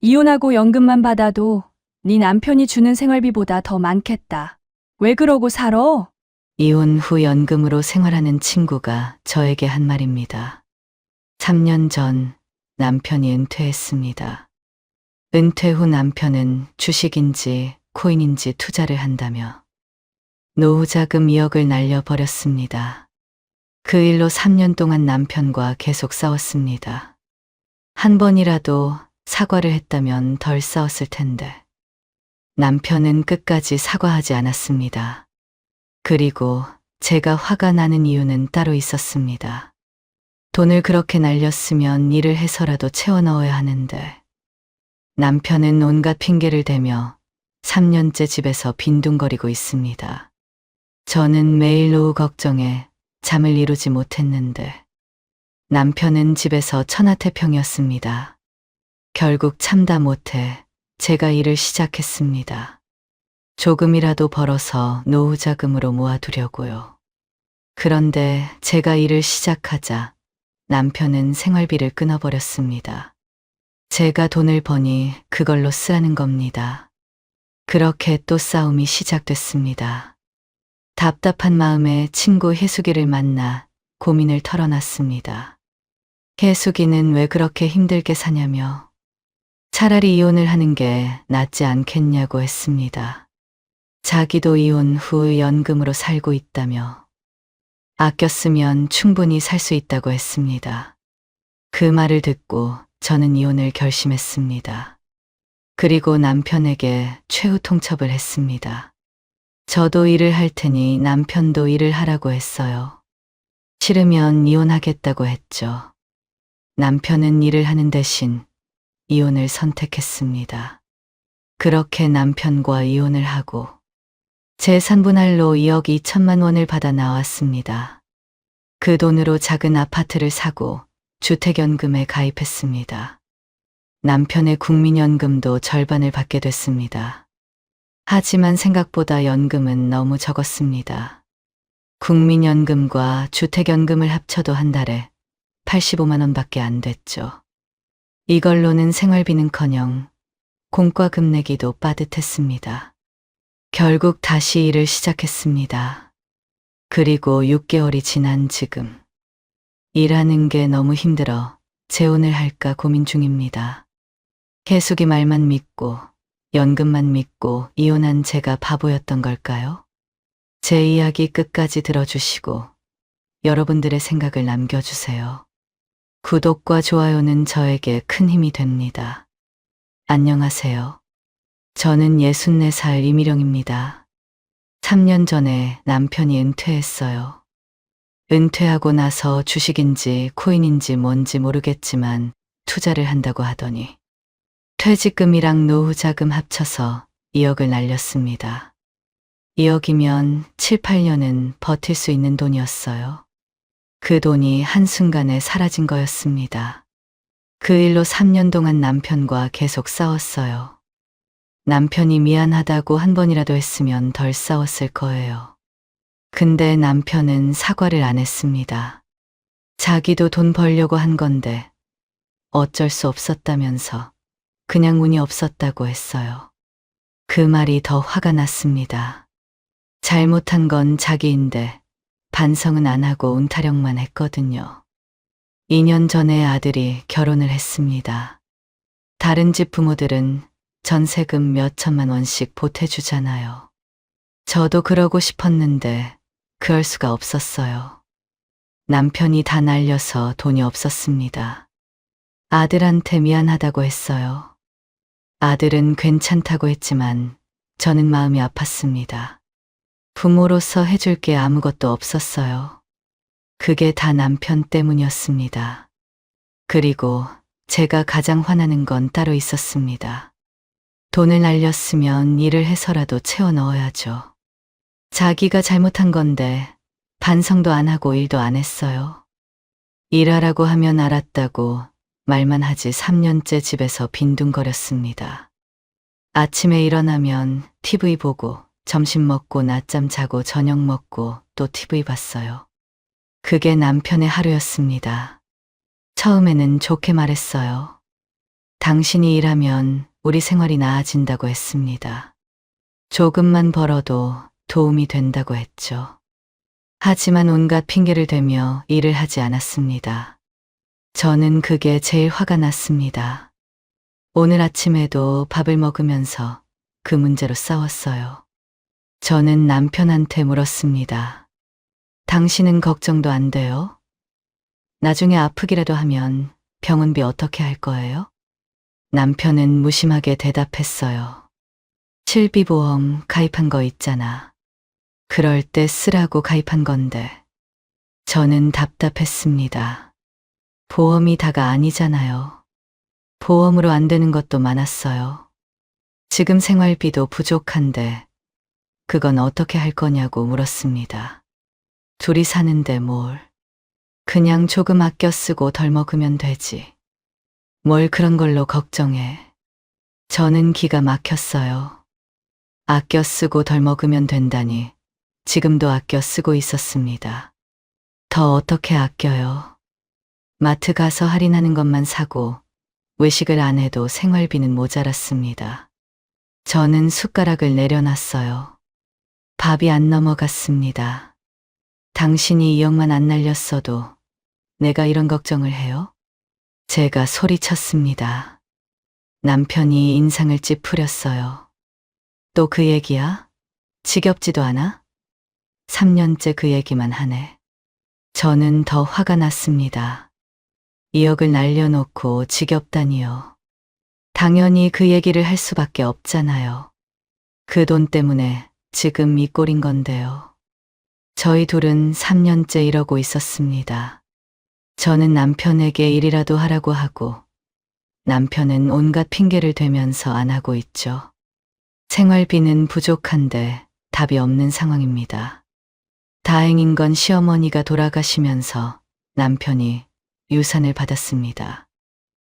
이혼하고 연금만 받아도 네 남편이 주는 생활비보다 더 많겠다. 왜 그러고 살아? 이혼 후 연금으로 생활하는 친구가 저에게 한 말입니다. 3년 전 남편이 은퇴했습니다. 은퇴 후 남편은 주식인지 코인인지 투자를 한다며 노후 자금 2억을 날려버렸습니다. 그 일로 3년 동안 남편과 계속 싸웠습니다. 한 번이라도 사과를 했다면 덜 싸웠을 텐데. 남편은 끝까지 사과하지 않았습니다. 그리고 제가 화가 나는 이유는 따로 있었습니다. 돈을 그렇게 날렸으면 일을 해서라도 채워 넣어야 하는데. 남편은 온갖 핑계를 대며 3년째 집에서 빈둥거리고 있습니다. 저는 매일 노후 걱정에 잠을 이루지 못했는데 남편은 집에서 천하태평이었습니다. 결국 참다 못해 제가 일을 시작했습니다. 조금이라도 벌어서 노후 자금으로 모아두려고요. 그런데 제가 일을 시작하자 남편은 생활비를 끊어버렸습니다. 제가 돈을 버니 그걸로 쓰라는 겁니다. 그렇게 또 싸움이 시작됐습니다. 답답한 마음에 친구 혜숙이를 만나 고민을 털어놨습니다. 혜숙이는 왜 그렇게 힘들게 사냐며 차라리 이혼을 하는 게 낫지 않겠냐고 했습니다. 자기도 이혼 후 연금으로 살고 있다며 아껴 쓰면 충분히 살 수 있다고 했습니다. 그 말을 듣고 저는 이혼을 결심했습니다. 그리고 남편에게 최후 통첩을 했습니다. 저도 일을 할 테니 남편도 일을 하라고 했어요. 싫으면 이혼하겠다고 했죠. 남편은 일을 하는 대신 이혼을 선택했습니다. 그렇게 남편과 이혼을 하고 재산분할로 2억 2천만 원을 받아 나왔습니다. 그 돈으로 작은 아파트를 사고 주택연금에 가입했습니다. 남편의 국민연금도 절반을 받게 됐습니다. 하지만 생각보다 연금은 너무 적었습니다. 국민연금과 주택연금을 합쳐도 한 달에 85만 원밖에 안 됐죠. 이걸로는 생활비는커녕 공과금 내기도 빠듯했습니다. 결국 다시 일을 시작했습니다. 그리고 6개월이 지난 지금 일하는 게 너무 힘들어 재혼을 할까 고민 중입니다. 혜숙이 말만 믿고 연금만 믿고 이혼한 제가 바보였던 걸까요? 제 이야기 끝까지 들어주시고 여러분들의 생각을 남겨주세요. 구독과 좋아요는 저에게 큰 힘이 됩니다. 안녕하세요. 저는 64살 이미령입니다. 3년 전에 남편이 은퇴했어요. 은퇴하고 나서 주식인지 코인인지 뭔지 모르겠지만 투자를 한다고 하더니 퇴직금이랑 노후 자금 합쳐서 2억을 날렸습니다. 2억이면 7, 8년은 버틸 수 있는 돈이었어요. 그 돈이 한순간에 사라진 거였습니다. 그 일로 3년 동안 남편과 계속 싸웠어요. 남편이 미안하다고 한 번이라도 했으면 덜 싸웠을 거예요. 근데 남편은 사과를 안 했습니다. 자기도 돈 벌려고 한 건데 어쩔 수 없었다면서 그냥 운이 없었다고 했어요. 그 말이 더 화가 났습니다. 잘못한 건 자기인데 반성은 안 하고 운타령만 했거든요. 2년 전에 아들이 결혼을 했습니다. 다른 집 부모들은 전세금 몇 천만 원씩 보태주잖아요. 저도 그러고 싶었는데 그럴 수가 없었어요. 남편이 다 날려서 돈이 없었습니다. 아들한테 미안하다고 했어요. 아들은 괜찮다고 했지만 저는 마음이 아팠습니다. 부모로서 해줄 게 아무것도 없었어요. 그게 다 남편 때문이었습니다. 그리고 제가 가장 화나는 건 따로 있었습니다. 돈을 날렸으면 일을 해서라도 채워 넣어야죠. 자기가 잘못한 건데 반성도 안 하고 일도 안 했어요. 일하라고 하면 알았다고 말만 하지 3년째 집에서 빈둥거렸습니다. 아침에 일어나면 TV 보고 점심 먹고 낮잠 자고 저녁 먹고 또 TV 봤어요. 그게 남편의 하루였습니다. 처음에는 좋게 말했어요. 당신이 일하면 우리 생활이 나아진다고 했습니다. 조금만 벌어도 도움이 된다고 했죠. 하지만 온갖 핑계를 대며 일을 하지 않았습니다. 저는 그게 제일 화가 났습니다. 오늘 아침에도 밥을 먹으면서 그 문제로 싸웠어요. 저는 남편한테 물었습니다. 당신은 걱정도 안 돼요? 나중에 아프기라도 하면 병원비 어떻게 할 거예요? 남편은 무심하게 대답했어요. 실비보험 가입한 거 있잖아. 그럴 때 쓰라고 가입한 건데. 저는 답답했습니다. 보험이 다가 아니잖아요. 보험으로 안 되는 것도 많았어요. 지금 생활비도 부족한데 그건 어떻게 할 거냐고 물었습니다. 둘이 사는데 뭘. 그냥 조금 아껴 쓰고 덜 먹으면 되지. 뭘 그런 걸로 걱정해. 저는 기가 막혔어요. 아껴 쓰고 덜 먹으면 된다니 지금도 아껴 쓰고 있었습니다. 더 어떻게 아껴요? 마트 가서 할인하는 것만 사고 외식을 안 해도 생활비는 모자랐습니다. 저는 숟가락을 내려놨어요. 밥이 안 넘어갔습니다. 당신이 2억만 안 날렸어도 내가 이런 걱정을 해요? 제가 소리쳤습니다. 남편이 인상을 찌푸렸어요. 또 그 얘기야? 지겹지도 않아? 3년째 그 얘기만 하네. 저는 더 화가 났습니다. 2억을 날려놓고 지겹다니요. 당연히 그 얘기를 할 수밖에 없잖아요. 그 돈 때문에 지금 이 꼴인 건데요. 저희 둘은 3년째 이러고 있었습니다. 저는 남편에게 일이라도 하라고 하고 남편은 온갖 핑계를 대면서 안 하고 있죠. 생활비는 부족한데 답이 없는 상황입니다. 다행인 건 시어머니가 돌아가시면서 남편이 유산을 받았습니다.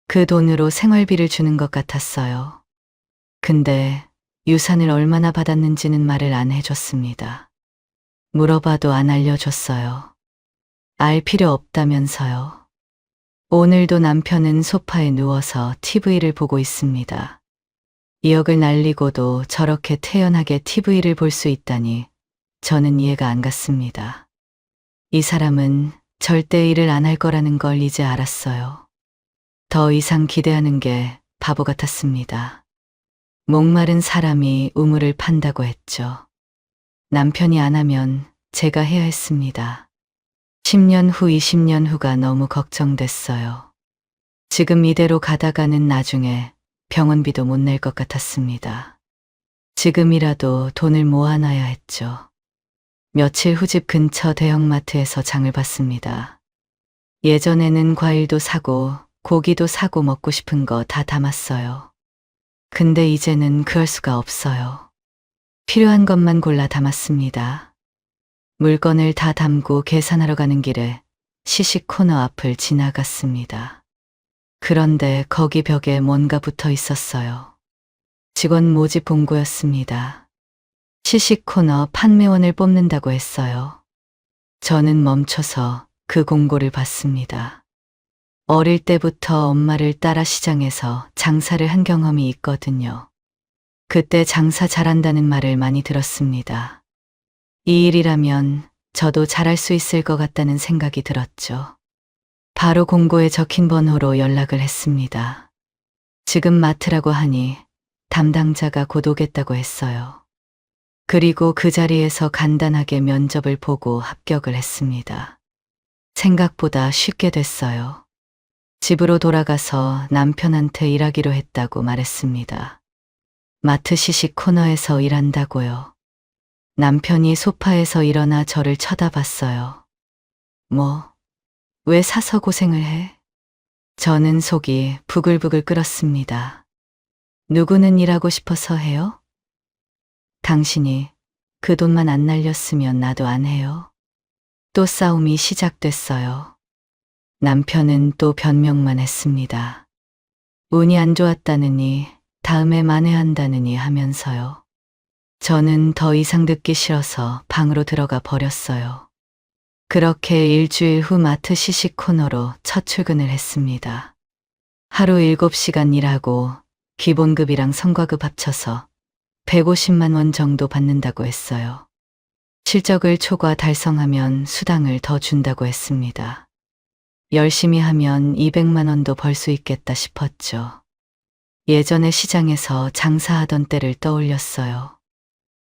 그 돈으로 생활비를 주는 것 같았어요. 근데 유산을 얼마나 받았는지는 말을 안 해줬습니다. 물어봐도 안 알려줬어요. 알 필요 없다면서요. 오늘도 남편은 소파에 누워서 TV를 보고 있습니다. 2억을 날리고도 저렇게 태연하게 TV를 볼 수 있다니 저는 이해가 안 갔습니다. 이 사람은 절대 일을 안 할 거라는 걸 이제 알았어요. 더 이상 기대하는 게 바보 같았습니다. 목마른 사람이 우물을 판다고 했죠. 남편이 안 하면 제가 해야 했습니다. 10년 후, 20년 후가 너무 걱정됐어요. 지금 이대로 가다가는 나중에 병원비도 못 낼 것 같았습니다. 지금이라도 돈을 모아놔야 했죠. 며칠 후 집 근처 대형마트에서 장을 봤습니다. 예전에는 과일도 사고 고기도 사고 먹고 싶은 거 다 담았어요. 근데 이제는 그럴 수가 없어요. 필요한 것만 골라 담았습니다. 물건을 다 담고 계산하러 가는 길에 시식 코너 앞을 지나갔습니다. 그런데 거기 벽에 뭔가 붙어 있었어요. 직원 모집 공고였습니다. 시식 코너 판매원을 뽑는다고 했어요. 저는 멈춰서 그 공고를 봤습니다. 어릴 때부터 엄마를 따라 시장에서 장사를 한 경험이 있거든요. 그때 장사 잘한다는 말을 많이 들었습니다. 이 일이라면 저도 잘할 수 있을 것 같다는 생각이 들었죠. 바로 공고에 적힌 번호로 연락을 했습니다. 지금 마트라고 하니 담당자가 곧 오겠다고 했어요. 그리고 그 자리에서 간단하게 면접을 보고 합격을 했습니다. 생각보다 쉽게 됐어요. 집으로 돌아가서 남편한테 일하기로 했다고 말했습니다. 마트 시식 코너에서 일한다고요. 남편이 소파에서 일어나 저를 쳐다봤어요. 왜 사서 고생을 해? 저는 속이 부글부글 끓었습니다. 누구는 일하고 싶어서 해요? 당신이 그 돈만 안 날렸으면 나도 안 해요. 또 싸움이 시작됐어요. 남편은 또 변명만 했습니다. 운이 안 좋았다느니 다음에 만회한다느니 하면서요. 저는 더 이상 듣기 싫어서 방으로 들어가 버렸어요. 그렇게 일주일 후 마트 시식 코너로 첫 출근을 했습니다. 하루 7시간 일하고 기본급이랑 성과급 합쳐서 150만 원 정도 받는다고 했어요. 실적을 초과 달성하면 수당을 더 준다고 했습니다. 열심히 하면 200만 원도 벌 수 있겠다 싶었죠. 예전에 시장에서 장사하던 때를 떠올렸어요.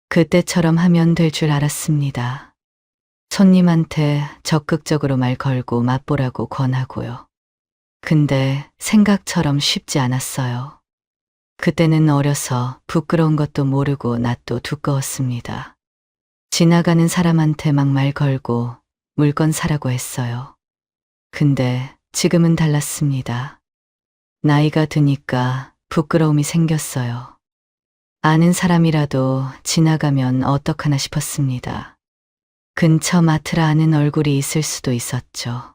그때처럼 하면 될 줄 알았습니다. 손님한테 적극적으로 말 걸고 맛보라고 권하고요. 근데 생각처럼 쉽지 않았어요. 그때는 어려서 부끄러운 것도 모르고 낯도 두꺼웠습니다. 지나가는 사람한테 막 말 걸고 물건 사라고 했어요. 근데 지금은 달랐습니다. 나이가 드니까 부끄러움이 생겼어요. 아는 사람이라도 지나가면 어떡하나 싶었습니다. 근처 마트라 아는 얼굴이 있을 수도 있었죠.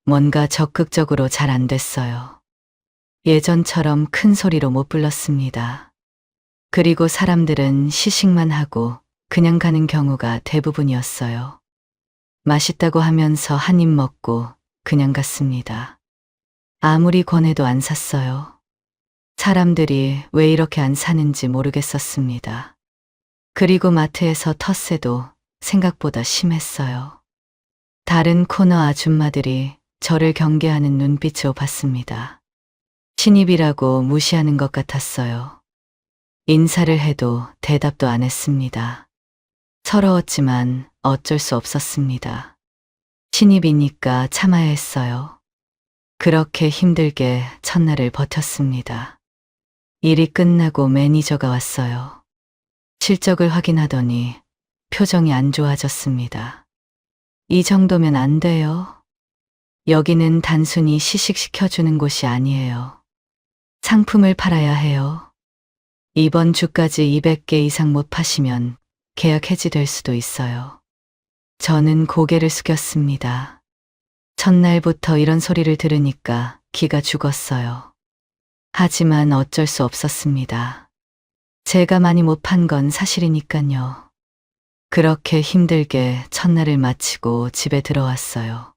뭔가 적극적으로 잘 안 됐어요. 예전처럼 큰 소리로 못 불렀습니다. 그리고 사람들은 시식만 하고 그냥 가는 경우가 대부분이었어요. 맛있다고 하면서 한 입 먹고 그냥 갔습니다. 아무리 권해도 안 샀어요. 사람들이 왜 이렇게 안 사는지 모르겠었습니다. 그리고 마트에서 텃세도 생각보다 심했어요. 다른 코너 아줌마들이 저를 경계하는 눈빛으로 봤습니다. 신입이라고 무시하는 것 같았어요. 인사를 해도 대답도 안 했습니다. 서러웠지만 어쩔 수 없었습니다. 신입이니까 참아야 했어요. 그렇게 힘들게 첫날을 버텼습니다. 일이 끝나고 매니저가 왔어요. 실적을 확인하더니 표정이 안 좋아졌습니다. 이 정도면 안 돼요. 여기는 단순히 시식시켜주는 곳이 아니에요. 상품을 팔아야 해요. 이번 주까지 200개 이상 못 파시면 계약 해지될 수도 있어요. 저는 고개를 숙였습니다. 첫날부터 이런 소리를 들으니까 기가 죽었어요. 하지만 어쩔 수 없었습니다. 제가 많이 못 판 건 사실이니까요. 그렇게 힘들게 첫날을 마치고 집에 들어왔어요.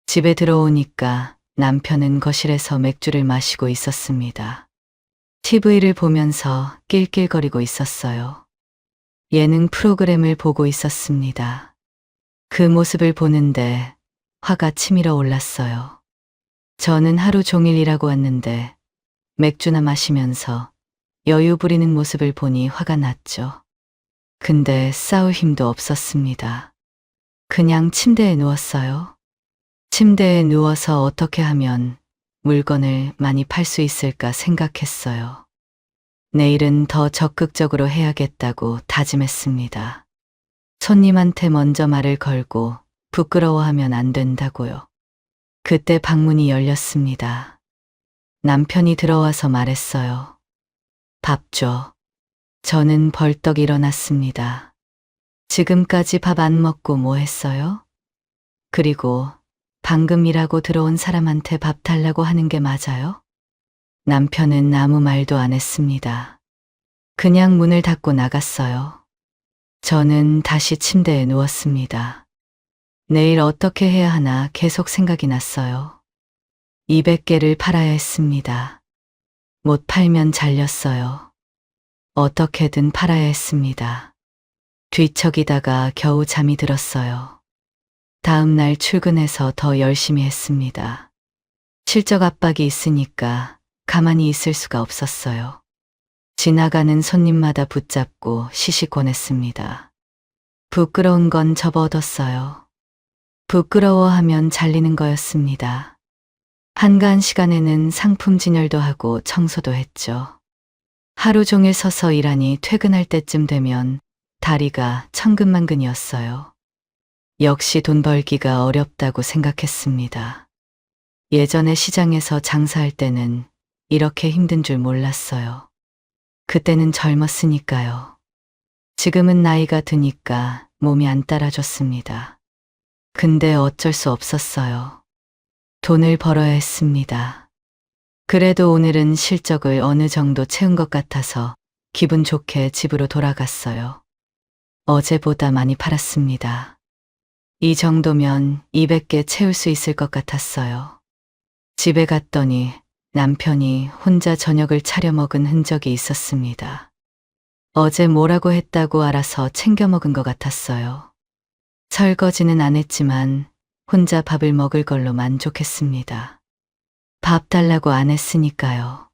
집에 들어오니까 남편은 거실에서 맥주를 마시고 있었습니다. TV를 보면서 낄낄거리고 있었어요. 예능 프로그램을 보고 있었습니다. 그 모습을 보는데 화가 치밀어 올랐어요. 저는 하루 종일 일하고 왔는데 맥주나 마시면서 여유 부리는 모습을 보니 화가 났죠. 근데 싸울 힘도 없었습니다. 그냥 침대에 누웠어요. 침대에 누워서 어떻게 하면 물건을 많이 팔 수 있을까 생각했어요. 내일은 더 적극적으로 해야겠다고 다짐했습니다. 손님한테 먼저 말을 걸고 부끄러워하면 안 된다고요. 그때 방문이 열렸습니다. 남편이 들어와서 말했어요. 밥 줘. 저는 벌떡 일어났습니다. 지금까지 밥 안 먹고 뭐 했어요? 그리고 방금 일하고 들어온 사람한테 밥 달라고 하는 게 맞아요? 남편은 아무 말도 안 했습니다. 그냥 문을 닫고 나갔어요. 저는 다시 침대에 누웠습니다. 내일 어떻게 해야 하나 계속 생각이 났어요. 200개를 팔아야 했습니다. 못 팔면 잘렸어요. 어떻게든 팔아야 했습니다. 뒤척이다가 겨우 잠이 들었어요. 다음 날 출근해서 더 열심히 했습니다. 실적 압박이 있으니까 가만히 있을 수가 없었어요. 지나가는 손님마다 붙잡고 시식 권했습니다. 부끄러운 건 접어뒀어요. 부끄러워하면 잘리는 거였습니다. 한가한 시간에는 상품 진열도 하고 청소도 했죠. 하루 종일 서서 일하니 퇴근할 때쯤 되면 다리가 천근만근이었어요. 역시 돈 벌기가 어렵다고 생각했습니다. 예전에 시장에서 장사할 때는 이렇게 힘든 줄 몰랐어요. 그때는 젊었으니까요. 지금은 나이가 드니까 몸이 안 따라줬습니다. 근데 어쩔 수 없었어요. 돈을 벌어야 했습니다. 그래도 오늘은 실적을 어느 정도 채운 것 같아서 기분 좋게 집으로 돌아갔어요. 어제보다 많이 팔았습니다. 이 정도면 200개 채울 수 있을 것 같았어요. 집에 갔더니 남편이 혼자 저녁을 차려 먹은 흔적이 있었습니다. 어제 뭐라고 했다고 알아서 챙겨 먹은 것 같았어요. 설거지는 안 했지만 혼자 밥을 먹을 걸로 만족했습니다. 밥 달라고 안 했으니까요.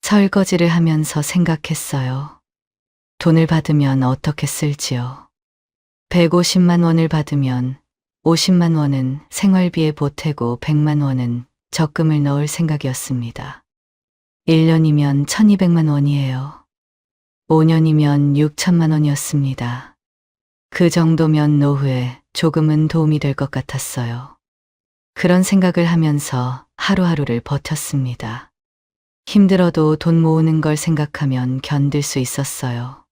설거지를 하면서 생각했어요. 돈을 받으면 어떻게 쓸지요. 150만 원을 받으면 50만 원은 생활비에 보태고 100만 원은 적금을 넣을 생각이었습니다. 1년이면 1200만 원이에요. 5년이면 6천만 원이었습니다. 그 정도면 노후에 조금은 도움이 될 것 같았어요. 그런 생각을 하면서 하루하루를 버텼습니다. 힘들어도 돈 모으는 걸 생각하면 견딜 수 있었어요.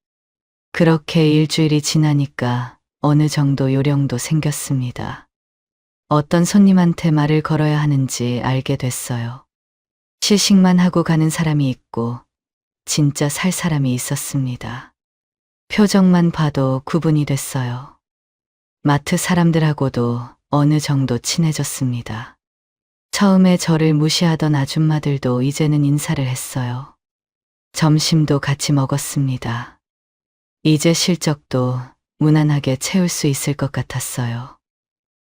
그렇게 일주일이 지나니까 어느 정도 요령도 생겼습니다. 어떤 손님한테 말을 걸어야 하는지 알게 됐어요. 시식만 하고 가는 사람이 있고 진짜 살 사람이 있었습니다. 표정만 봐도 구분이 됐어요. 마트 사람들하고도 어느 정도 친해졌습니다. 처음에 저를 무시하던 아줌마들도 이제는 인사를 했어요. 점심도 같이 먹었습니다. 이제 실적도 무난하게 채울 수 있을 것 같았어요.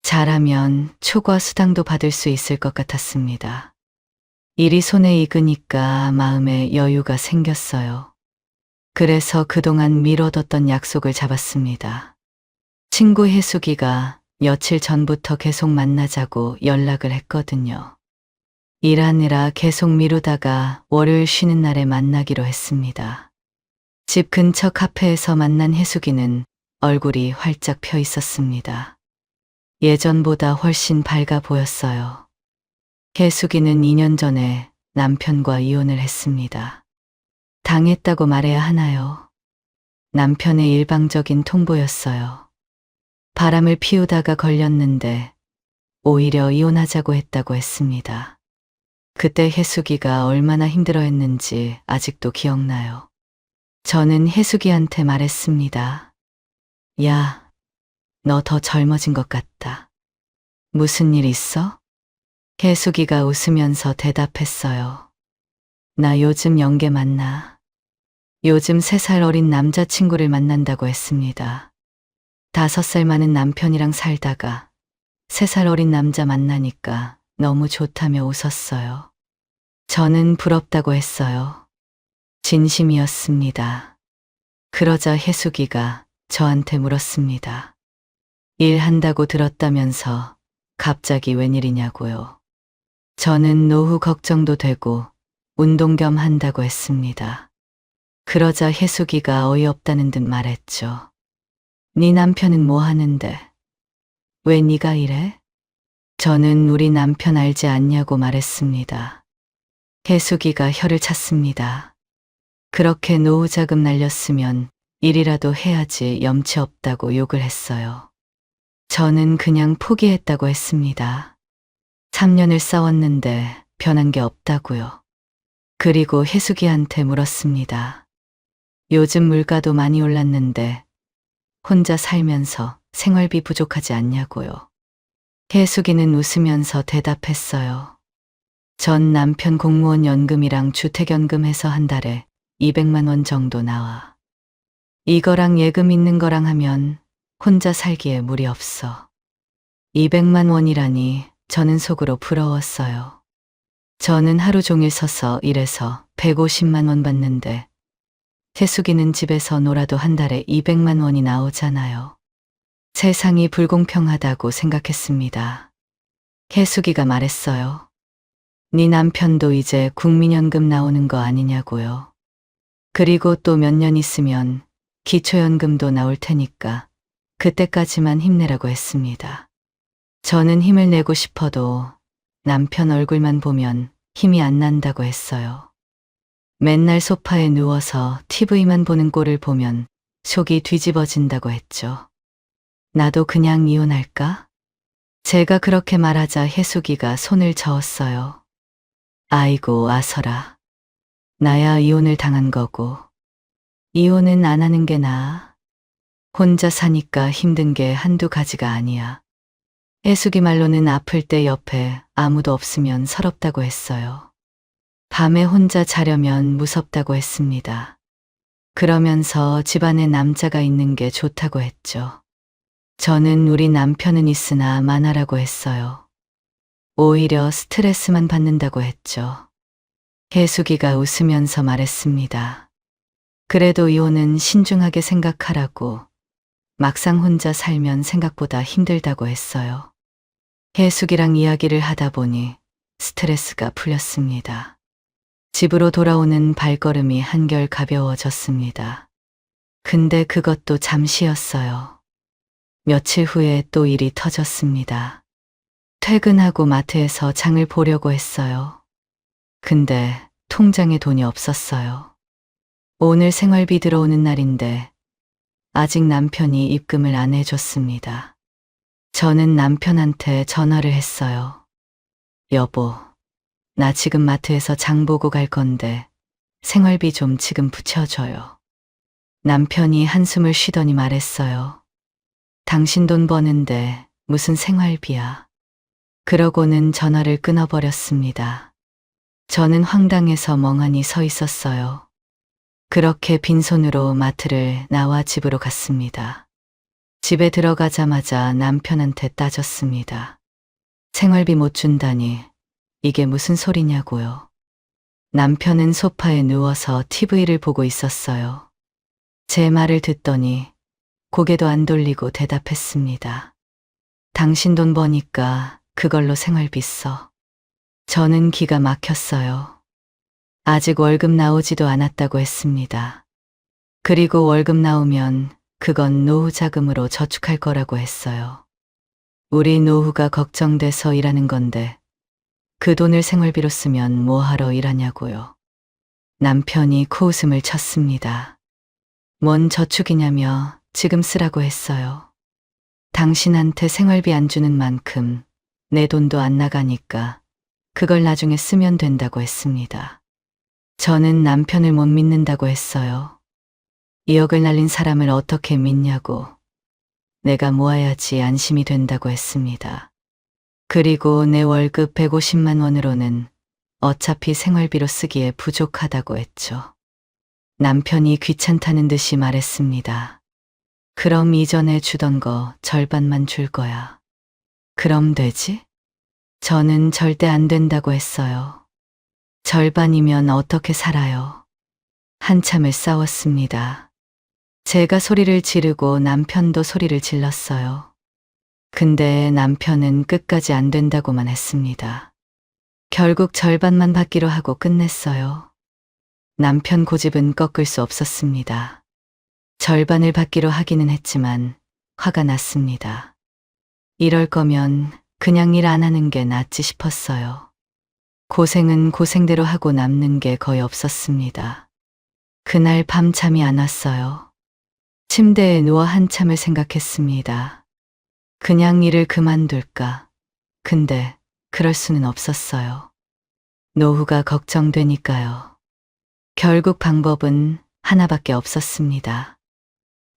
잘하면 초과 수당도 받을 수 있을 것 같았습니다. 일이 손에 익으니까 마음에 여유가 생겼어요. 그래서 그동안 미뤄뒀던 약속을 잡았습니다. 친구 혜숙이가 며칠 전부터 계속 만나자고 연락을 했거든요. 일하느라 계속 미루다가 월요일 쉬는 날에 만나기로 했습니다. 집 근처 카페에서 만난 혜숙이는 얼굴이 활짝 펴 있었습니다. 예전보다 훨씬 밝아 보였어요. 혜숙이는 2년 전에 남편과 이혼을 했습니다. 당했다고 말해야 하나요? 남편의 일방적인 통보였어요. 바람을 피우다가 걸렸는데 오히려 이혼하자고 했다고 했습니다. 그때 혜숙이가 얼마나 힘들어했는지 아직도 기억나요. 저는 혜숙이한테 말했습니다. 야, 너 더 젊어진 것 같다. 무슨 일 있어? 혜숙이가 웃으면서 대답했어요. 나 요즘 영계 만나. 요즘 3살 어린 남자친구를 만난다고 했습니다. 5살 많은 남편이랑 살다가 3살 어린 남자 만나니까 너무 좋다며 웃었어요. 저는 부럽다고 했어요. 진심이었습니다. 그러자 혜숙이가 저한테 물었습니다. 일한다고 들었다면서 갑자기 웬일이냐고요. 저는 노후 걱정도 되고 운동 겸 한다고 했습니다. 그러자 혜숙이가 어이없다는 듯 말했죠. 네 남편은 뭐 하는데? 왜 네가 이래? 저는 우리 남편 알지 않냐고 말했습니다. 혜숙이가 혀를 찼습니다. 그렇게 노후 자금 날렸으면 일이라도 해야지 염치 없다고 욕을 했어요. 저는 그냥 포기했다고 했습니다. 3년을 싸웠는데 변한 게 없다고요. 그리고 혜숙이한테 물었습니다. 요즘 물가도 많이 올랐는데 혼자 살면서 생활비 부족하지 않냐고요. 혜숙이는 웃으면서 대답했어요. 전 남편 공무원 연금이랑 주택연금 해서 한 달에 200만 원 정도 나와. 이거랑 예금 있는 거랑 하면 혼자 살기에 무리 없어. 200만 원이라니 저는 속으로 부러웠어요. 저는 하루 종일 서서 일해서 150만 원 받는데 혜숙이는 집에서 놀아도 한 달에 200만 원이 나오잖아요. 세상이 불공평하다고 생각했습니다. 혜숙이가 말했어요. 네 남편도 이제 국민연금 나오는 거 아니냐고요. 그리고 또 몇 년 있으면 기초연금도 나올 테니까 그때까지만 힘내라고 했습니다. 저는 힘을 내고 싶어도 남편 얼굴만 보면 힘이 안 난다고 했어요. 맨날 소파에 누워서 TV만 보는 꼴을 보면 속이 뒤집어진다고 했죠. 나도 그냥 이혼할까? 제가 그렇게 말하자 혜숙이가 손을 저었어요. 아이고 아서라. 나야 이혼을 당한 거고. 이혼은 안 하는 게 나아. 혼자 사니까 힘든 게 한두 가지가 아니야. 혜숙이 말로는 아플 때 옆에 아무도 없으면 서럽다고 했어요. 밤에 혼자 자려면 무섭다고 했습니다. 그러면서 집안에 남자가 있는 게 좋다고 했죠. 저는 우리 남편은 있으나 만하라고 했어요. 오히려 스트레스만 받는다고 했죠. 혜숙이가 웃으면서 말했습니다. 그래도 이혼은 신중하게 생각하라고. 막상 혼자 살면 생각보다 힘들다고 했어요. 혜숙이랑 이야기를 하다 보니 스트레스가 풀렸습니다. 집으로 돌아오는 발걸음이 한결 가벼워졌습니다. 근데 그것도 잠시였어요. 며칠 후에 또 일이 터졌습니다. 퇴근하고 마트에서 장을 보려고 했어요. 근데 통장에 돈이 없었어요. 오늘 생활비 들어오는 날인데 아직 남편이 입금을 안 해줬습니다. 저는 남편한테 전화를 했어요. 여보, 나 지금 마트에서 장 보고 갈 건데 생활비 좀 지금 붙여줘요. 남편이 한숨을 쉬더니 말했어요. 당신 돈 버는데 무슨 생활비야. 그러고는 전화를 끊어버렸습니다. 저는 황당해서 멍하니 서 있었어요. 그렇게 빈손으로 마트를 나와 집으로 갔습니다. 집에 들어가자마자 남편한테 따졌습니다. 생활비 못 준다니 이게 무슨 소리냐고요. 남편은 소파에 누워서 TV를 보고 있었어요. 제 말을 듣더니 고개도 안 돌리고 대답했습니다. 당신 돈 버니까 그걸로 생활비 써. 저는 기가 막혔어요. 아직 월급 나오지도 않았다고 했습니다. 그리고 월급 나오면 그건 노후 자금으로 저축할 거라고 했어요. 우리 노후가 걱정돼서 일하는 건데 그 돈을 생활비로 쓰면 뭐하러 일하냐고요. 남편이 코웃음을 쳤습니다. 뭔 저축이냐며 지금 쓰라고 했어요. 당신한테 생활비 안 주는 만큼 내 돈도 안 나가니까 그걸 나중에 쓰면 된다고 했습니다. 저는 남편을 못 믿는다고 했어요. 2억을 날린 사람을 어떻게 믿냐고. 내가 모아야지 안심이 된다고 했습니다. 그리고 내 월급 150만 원으로는 어차피 생활비로 쓰기에 부족하다고 했죠. 남편이 귀찮다는 듯이 말했습니다. 그럼 이전에 주던 거 절반만 줄 거야. 그럼 되지? 저는 절대 안 된다고 했어요. 절반이면 어떻게 살아요? 한참을 싸웠습니다. 제가 소리를 지르고 남편도 소리를 질렀어요. 근데 남편은 끝까지 안 된다고만 했습니다. 결국 절반만 받기로 하고 끝냈어요. 남편 고집은 꺾을 수 없었습니다. 절반을 받기로 하기는 했지만 화가 났습니다. 이럴 거면 그냥 일 안 하는 게 낫지 싶었어요. 고생은 고생대로 하고 남는 게 거의 없었습니다. 그날 밤 잠이 안 왔어요. 침대에 누워 한참을 생각했습니다. 그냥 일을 그만둘까? 근데 그럴 수는 없었어요. 노후가 걱정되니까요. 결국 방법은 하나밖에 없었습니다.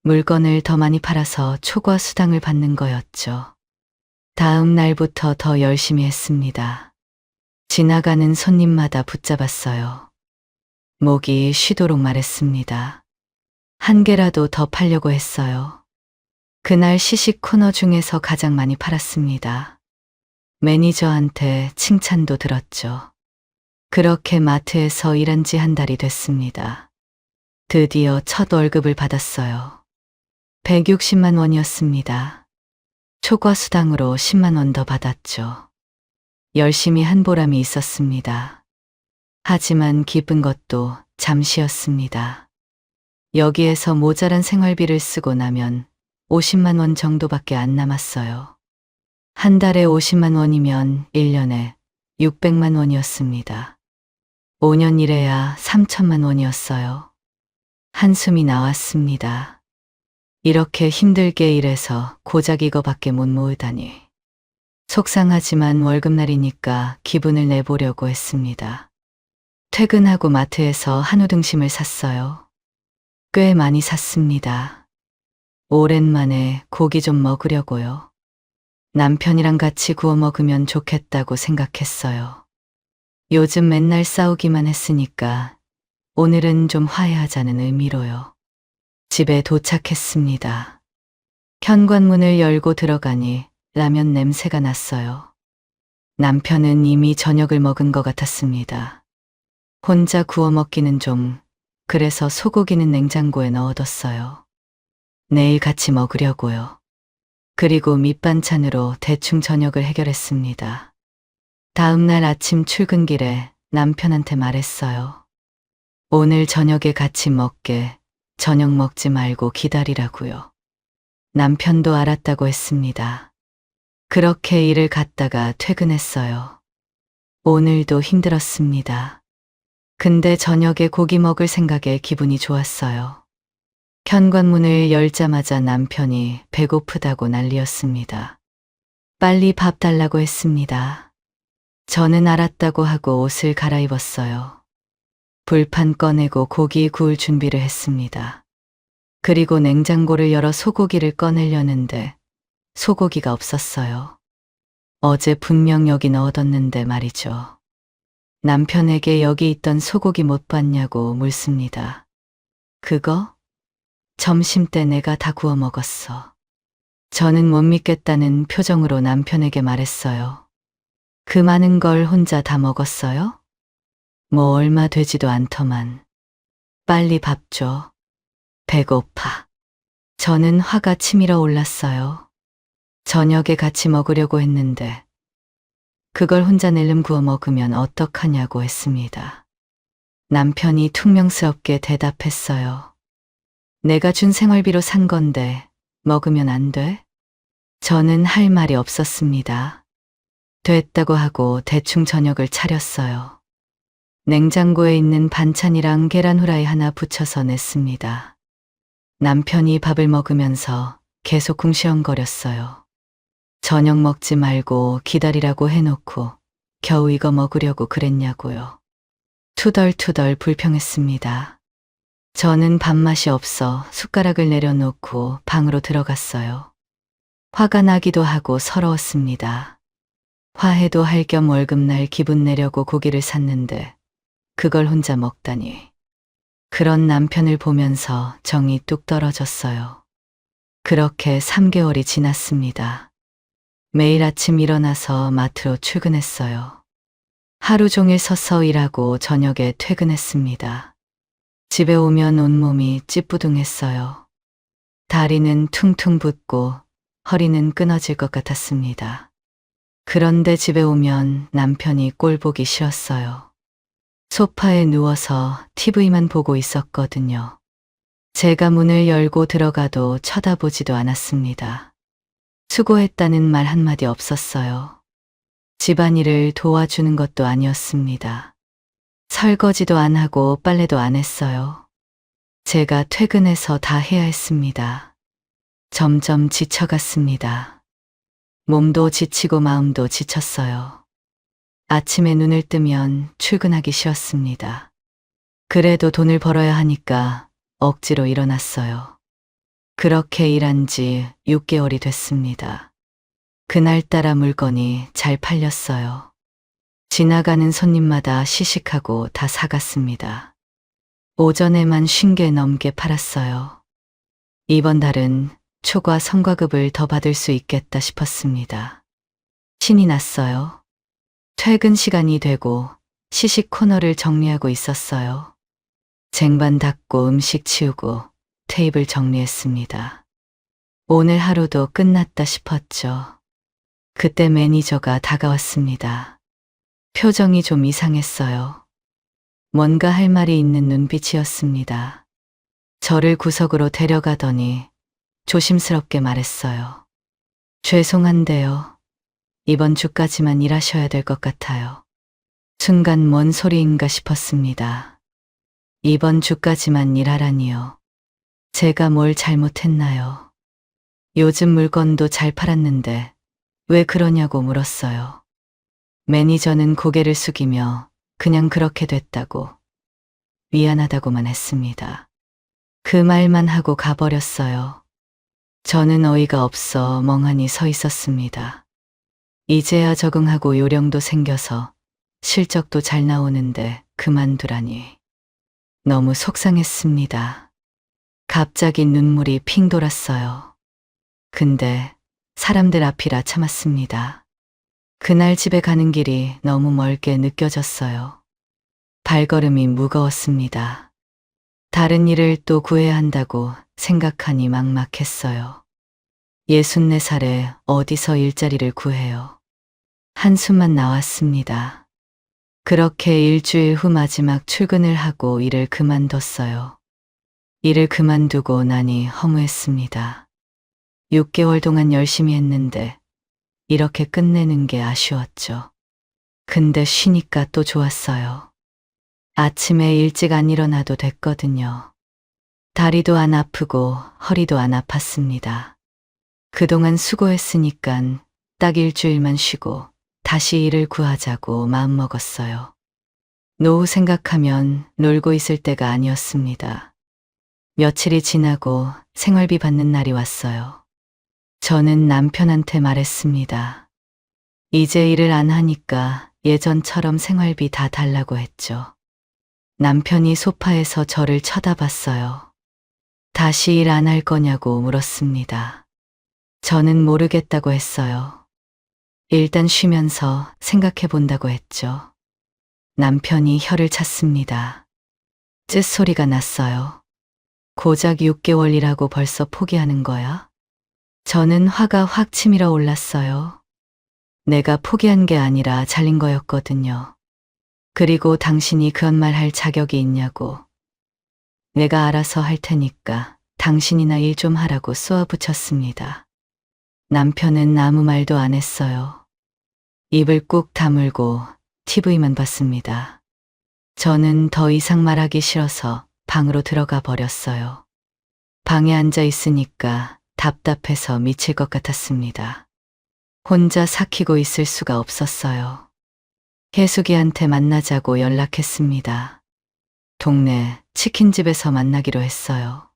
물건을 더 많이 팔아서 초과 수당을 받는 거였죠. 다음 날부터 더 열심히 했습니다. 지나가는 손님마다 붙잡았어요. 목이 쉬도록 말했습니다. 한 개라도 더 팔려고 했어요. 그날 시식 코너 중에서 가장 많이 팔았습니다. 매니저한테 칭찬도 들었죠. 그렇게 마트에서 일한 지 한 달이 됐습니다. 드디어 첫 월급을 받았어요. 160만 원이었습니다. 초과 수당으로 10만 원 더 받았죠. 열심히 한 보람이 있었습니다. 하지만 기쁜 것도 잠시였습니다. 여기에서 모자란 생활비를 쓰고 나면 50만 원 정도밖에 안 남았어요. 한 달에 50만 원이면 1년에 600만 원이었습니다. 5년 일해야 3천만 원이었어요. 한숨이 나왔습니다. 이렇게 힘들게 일해서 고작 이거밖에 못 모으다니. 속상하지만 월급날이니까 기분을 내보려고 했습니다. 퇴근하고 마트에서 한우 등심을 샀어요. 꽤 많이 샀습니다. 오랜만에 고기 좀 먹으려고요. 남편이랑 같이 구워 먹으면 좋겠다고 생각했어요. 요즘 맨날 싸우기만 했으니까 오늘은 좀 화해하자는 의미로요. 집에 도착했습니다. 현관문을 열고 들어가니 라면 냄새가 났어요. 남편은 이미 저녁을 먹은 것 같았습니다. 혼자 구워 먹기는 좀, 그래서 소고기는 냉장고에 넣어뒀어요. 내일 같이 먹으려고요. 그리고 밑반찬으로 대충 저녁을 해결했습니다. 다음 날 아침 출근길에 남편한테 말했어요. 오늘 저녁에 같이 먹게, 저녁 먹지 말고 기다리라고요. 남편도 알았다고 했습니다. 그렇게 일을 갔다가 퇴근했어요. 오늘도 힘들었습니다. 근데 저녁에 고기 먹을 생각에 기분이 좋았어요. 현관문을 열자마자 남편이 배고프다고 난리였습니다. 빨리 밥 달라고 했습니다. 저는 알았다고 하고 옷을 갈아입었어요. 불판 꺼내고 고기 구울 준비를 했습니다. 그리고 냉장고를 열어 소고기를 꺼내려는데 소고기가 없었어요. 어제 분명 여기 넣어뒀는데 말이죠. 남편에게 여기 있던 소고기 못 봤냐고 묻습니다. 그거? 점심 때 내가 다 구워 먹었어. 저는 못 믿겠다는 표정으로 남편에게 말했어요. 그 많은 걸 혼자 다 먹었어요? 뭐 얼마 되지도 않더만. 빨리 밥 줘. 배고파. 저는 화가 치밀어 올랐어요. 저녁에 같이 먹으려고 했는데 그걸 혼자 낼름 구워 먹으면 어떡하냐고 했습니다. 남편이 퉁명스럽게 대답했어요. 내가 준 생활비로 산 건데 먹으면 안 돼? 저는 할 말이 없었습니다. 됐다고 하고 대충 저녁을 차렸어요. 냉장고에 있는 반찬이랑 계란 후라이 하나 부쳐서 냈습니다. 남편이 밥을 먹으면서 계속 궁시렁거렸어요. 저녁 먹지 말고 기다리라고 해놓고 겨우 이거 먹으려고 그랬냐고요. 투덜투덜 불평했습니다. 저는 밥맛이 없어 숟가락을 내려놓고 방으로 들어갔어요. 화가 나기도 하고 서러웠습니다. 화해도 할 겸 월급날 기분 내려고 고기를 샀는데 그걸 혼자 먹다니. 그런 남편을 보면서 정이 뚝 떨어졌어요. 그렇게 3개월이 지났습니다. 매일 아침 일어나서 마트로 출근했어요. 하루 종일 서서 일하고 저녁에 퇴근했습니다. 집에 오면 온몸이 찌뿌둥했어요. 다리는 퉁퉁 붓고 허리는 끊어질 것 같았습니다. 그런데 집에 오면 남편이 꼴 보기 싫었어요. 소파에 누워서 TV만 보고 있었거든요. 제가 문을 열고 들어가도 쳐다보지도 않았습니다. 수고했다는 말 한마디 없었어요. 집안일을 도와주는 것도 아니었습니다. 설거지도 안 하고 빨래도 안 했어요. 제가 퇴근해서 다 해야 했습니다. 점점 지쳐갔습니다. 몸도 지치고 마음도 지쳤어요. 아침에 눈을 뜨면 출근하기 싫었습니다. 그래도 돈을 벌어야 하니까 억지로 일어났어요. 그렇게 일한 지 6개월이 됐습니다. 그날따라 물건이 잘 팔렸어요. 지나가는 손님마다 시식하고 다 사갔습니다. 오전에만 50개 넘게 팔았어요. 이번 달은 초과 성과급을 더 받을 수 있겠다 싶었습니다. 신이 났어요. 퇴근 시간이 되고 시식 코너를 정리하고 있었어요. 쟁반 닦고 음식 치우고 테이블 정리했습니다. 오늘 하루도 끝났다 싶었죠. 그때 매니저가 다가왔습니다. 표정이 좀 이상했어요. 뭔가 할 말이 있는 눈빛이었습니다. 저를 구석으로 데려가더니 조심스럽게 말했어요. 죄송한데요. 이번 주까지만 일하셔야 될 것 같아요. 순간 뭔 소리인가 싶었습니다. 이번 주까지만 일하라니요. 제가 뭘 잘못했나요? 요즘 물건도 잘 팔았는데 왜 그러냐고 물었어요. 매니저는 고개를 숙이며 그냥 그렇게 됐다고, 미안하다고만 했습니다. 그 말만 하고 가버렸어요. 저는 어이가 없어 멍하니 서 있었습니다. 이제야 적응하고 요령도 생겨서 실적도 잘 나오는데 그만두라니. 너무 속상했습니다. 갑자기 눈물이 핑 돌았어요. 근데 사람들 앞이라 참았습니다. 그날 집에 가는 길이 너무 멀게 느껴졌어요. 발걸음이 무거웠습니다. 다른 일을 또 구해야 한다고 생각하니 막막했어요. 64살에 어디서 일자리를 구해요. 한숨만 나왔습니다. 그렇게 일주일 후 마지막 출근을 하고 일을 그만뒀어요. 일을 그만두고 나니 허무했습니다. 6개월 동안 열심히 했는데 이렇게 끝내는 게 아쉬웠죠. 근데 쉬니까 또 좋았어요. 아침에 일찍 안 일어나도 됐거든요. 다리도 안 아프고 허리도 안 아팠습니다. 그동안 수고했으니깐 딱 일주일만 쉬고 다시 일을 구하자고 마음먹었어요. 노후 생각하면 놀고 있을 때가 아니었습니다. 며칠이 지나고 생활비 받는 날이 왔어요. 저는 남편한테 말했습니다. 이제 일을 안 하니까 예전처럼 생활비 다 달라고 했죠. 남편이 소파에서 저를 쳐다봤어요. 다시 일 안 할 거냐고 물었습니다. 저는 모르겠다고 했어요. 일단 쉬면서 생각해 본다고 했죠. 남편이 혀를 찼습니다. 쯧소리가 났어요. 고작 6개월이라고 벌써 포기하는 거야? 저는 화가 확 치밀어 올랐어요. 내가 포기한 게 아니라 잘린 거였거든요. 그리고 당신이 그런 말 할 자격이 있냐고. 내가 알아서 할 테니까 당신이나 일 좀 하라고 쏘아붙였습니다. 남편은 아무 말도 안 했어요. 입을 꾹 다물고 TV만 봤습니다. 저는 더 이상 말하기 싫어서 방으로 들어가 버렸어요. 방에 앉아 있으니까 답답해서 미칠 것 같았습니다. 혼자 삭히고 있을 수가 없었어요. 혜숙이한테 만나자고 연락했습니다. 동네 치킨집에서 만나기로 했어요.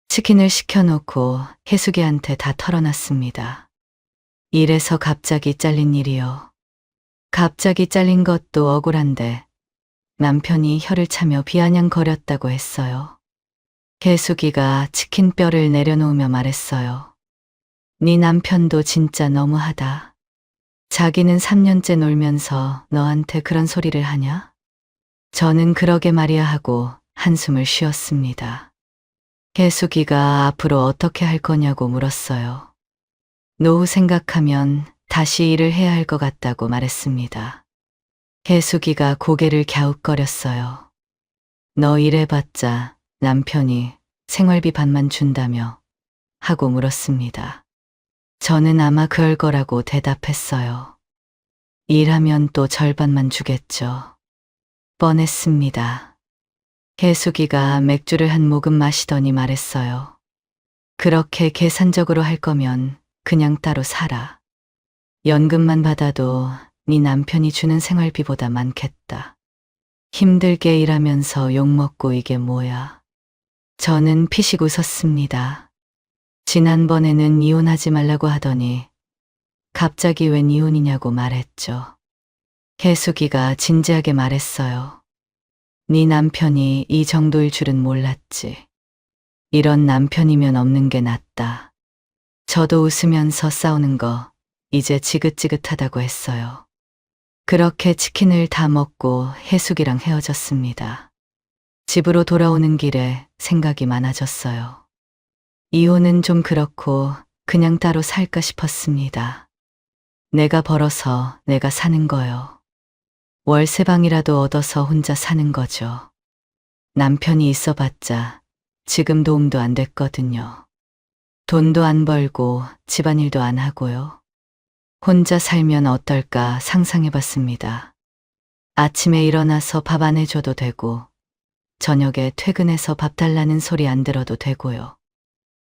치킨을 시켜놓고 혜숙이한테 다 털어놨습니다. 일에서 갑자기 잘린 일이요. 갑자기 잘린 것도 억울한데 남편이 혀를 차며 비아냥거렸다고 했어요. 혜숙이가 치킨 뼈를 내려놓으며 말했어요. 네 남편도 진짜 너무하다. 자기는 3년째 놀면서 너한테 그런 소리를 하냐? 저는 그러게 말이야 하고 한숨을 쉬었습니다. 혜숙이가 앞으로 어떻게 할 거냐고 물었어요. 노후 생각하면 다시 일을 해야 할 것 같다고 말했습니다. 혜숙이가 고개를 갸웃거렸어요. 너 일해봤자 남편이 생활비 반만 준다며 하고 물었습니다. 저는 아마 그럴 거라고 대답했어요. 일하면 또 절반만 주겠죠. 뻔했습니다. 혜숙이가 맥주를 한 모금 마시더니 말했어요. 그렇게 계산적으로 할 거면 그냥 따로 살아. 연금만 받아도 네 남편이 주는 생활비보다 많겠다. 힘들게 일하면서 욕먹고 이게 뭐야. 저는 피식 웃었습니다. 지난번에는 이혼하지 말라고 하더니 갑자기 웬 이혼이냐고 말했죠. 혜숙이가 진지하게 말했어요. 네 남편이 이 정도일 줄은 몰랐지. 이런 남편이면 없는 게 낫다. 저도 웃으면서 싸우는 거 이제 지긋지긋하다고 했어요. 그렇게 치킨을 다 먹고 혜숙이랑 헤어졌습니다. 집으로 돌아오는 길에 생각이 많아졌어요. 이혼은 좀 그렇고 그냥 따로 살까 싶었습니다. 내가 벌어서 내가 사는 거요. 월세방이라도 얻어서 혼자 사는 거죠. 남편이 있어봤자 지금 도움도 안 됐거든요. 돈도 안 벌고 집안일도 안 하고요. 혼자 살면 어떨까 상상해봤습니다. 아침에 일어나서 밥 안 해줘도 되고 저녁에 퇴근해서 밥 달라는 소리 안 들어도 되고요.